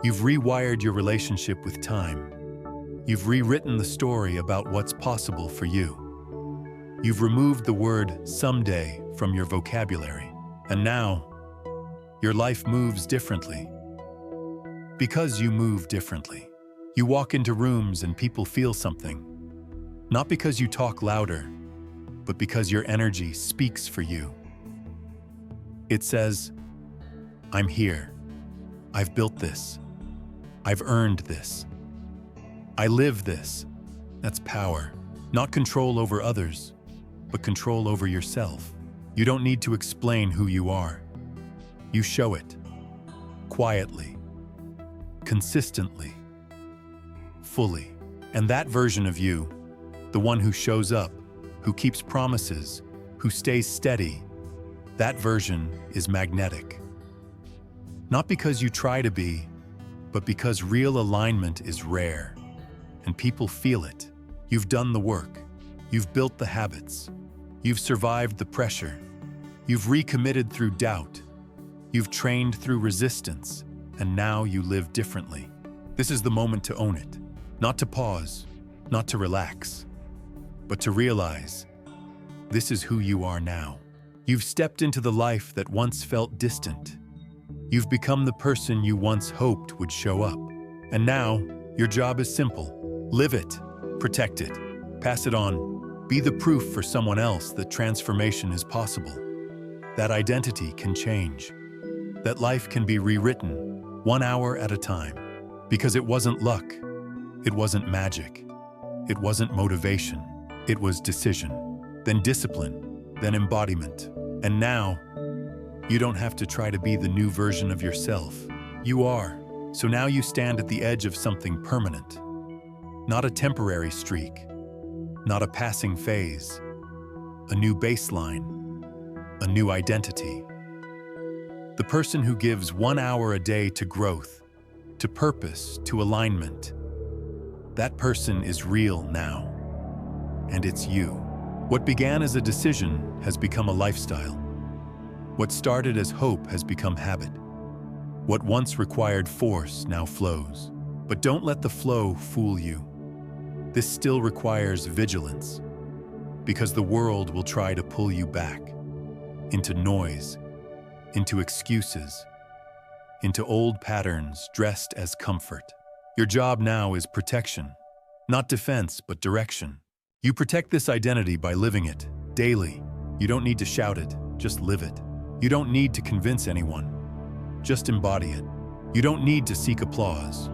You've rewired your relationship with time. You've rewritten the story about what's possible for you. You've removed the word someday from your vocabulary. And now, your life moves differently. Because you move differently. You walk into rooms and people feel something. Not because you talk louder, but because your energy speaks for you. It says, I'm here. I've built this. I've earned this. I live this. That's power. Not control over others, but control over yourself. You don't need to explain who you are. You show it. Quietly. Consistently, fully. And that version of you, the one who shows up, who keeps promises, who stays steady, that version is magnetic. Not because you try to be, but because real alignment is rare, and people feel it. You've done the work. You've built the habits. You've survived the pressure. You've recommitted through doubt. You've trained through resistance. And now you live differently. This is the moment to own it. Not to pause, not to relax, but to realize this is who you are now. You've stepped into the life that once felt distant. You've become the person you once hoped would show up. And now, your job is simple. Live it, protect it, pass it on. Be the proof for someone else that transformation is possible. That identity can change. That life can be rewritten 1 hour at a time. Because it wasn't luck, it wasn't magic, it wasn't motivation, it was decision, then discipline, then embodiment. And now, you don't have to try to be the new version of yourself. You are. So now you stand at the edge of something permanent. Not a temporary streak, not a passing phase, a new baseline, a new identity. The person who gives 1 hour a day to growth, to purpose, to alignment. That person is real now, and it's you. What began as a decision has become a lifestyle. What started as hope has become habit. What once required force now flows. But don't let the flow fool you. This still requires vigilance, because the world will try to pull you back into noise, into excuses, into old patterns dressed as comfort. Your job now is protection, not defense, but direction. You protect this identity by living it daily. You don't need to shout it, just live it. You don't need to convince anyone, just embody it. You don't need to seek applause.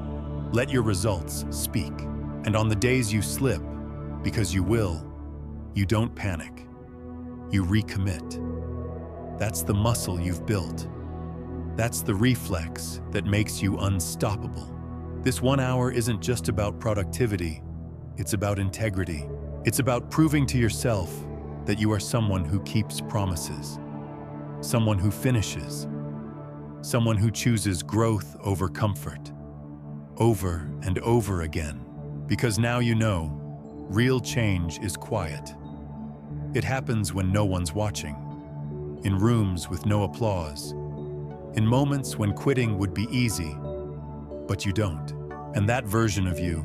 Let your results speak. And on the days you slip, because you will, you don't panic. You recommit. That's the muscle you've built. That's the reflex that makes you unstoppable. This 1 hour isn't just about productivity, it's about integrity. It's about proving to yourself that you are someone who keeps promises, someone who finishes, someone who chooses growth over comfort, over and over again. Because now you know, real change is quiet. It happens when no one's watching, in rooms with no applause, in moments when quitting would be easy, but you don't. And that version of you,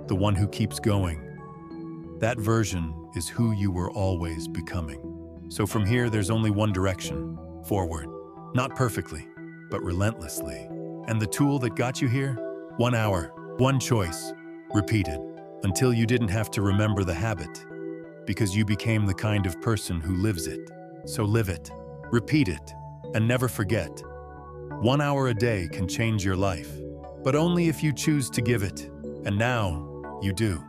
the one who keeps going, that version is who you were always becoming. So from here, there's only one direction, forward. Not perfectly, but relentlessly. And the tool that got you here? 1 hour, one choice, repeated, until you didn't have to remember the habit, because you became the kind of person who lives it. So live it, repeat it, and never forget. 1 hour a day can change your life, but only if you choose to give it. And now, you do.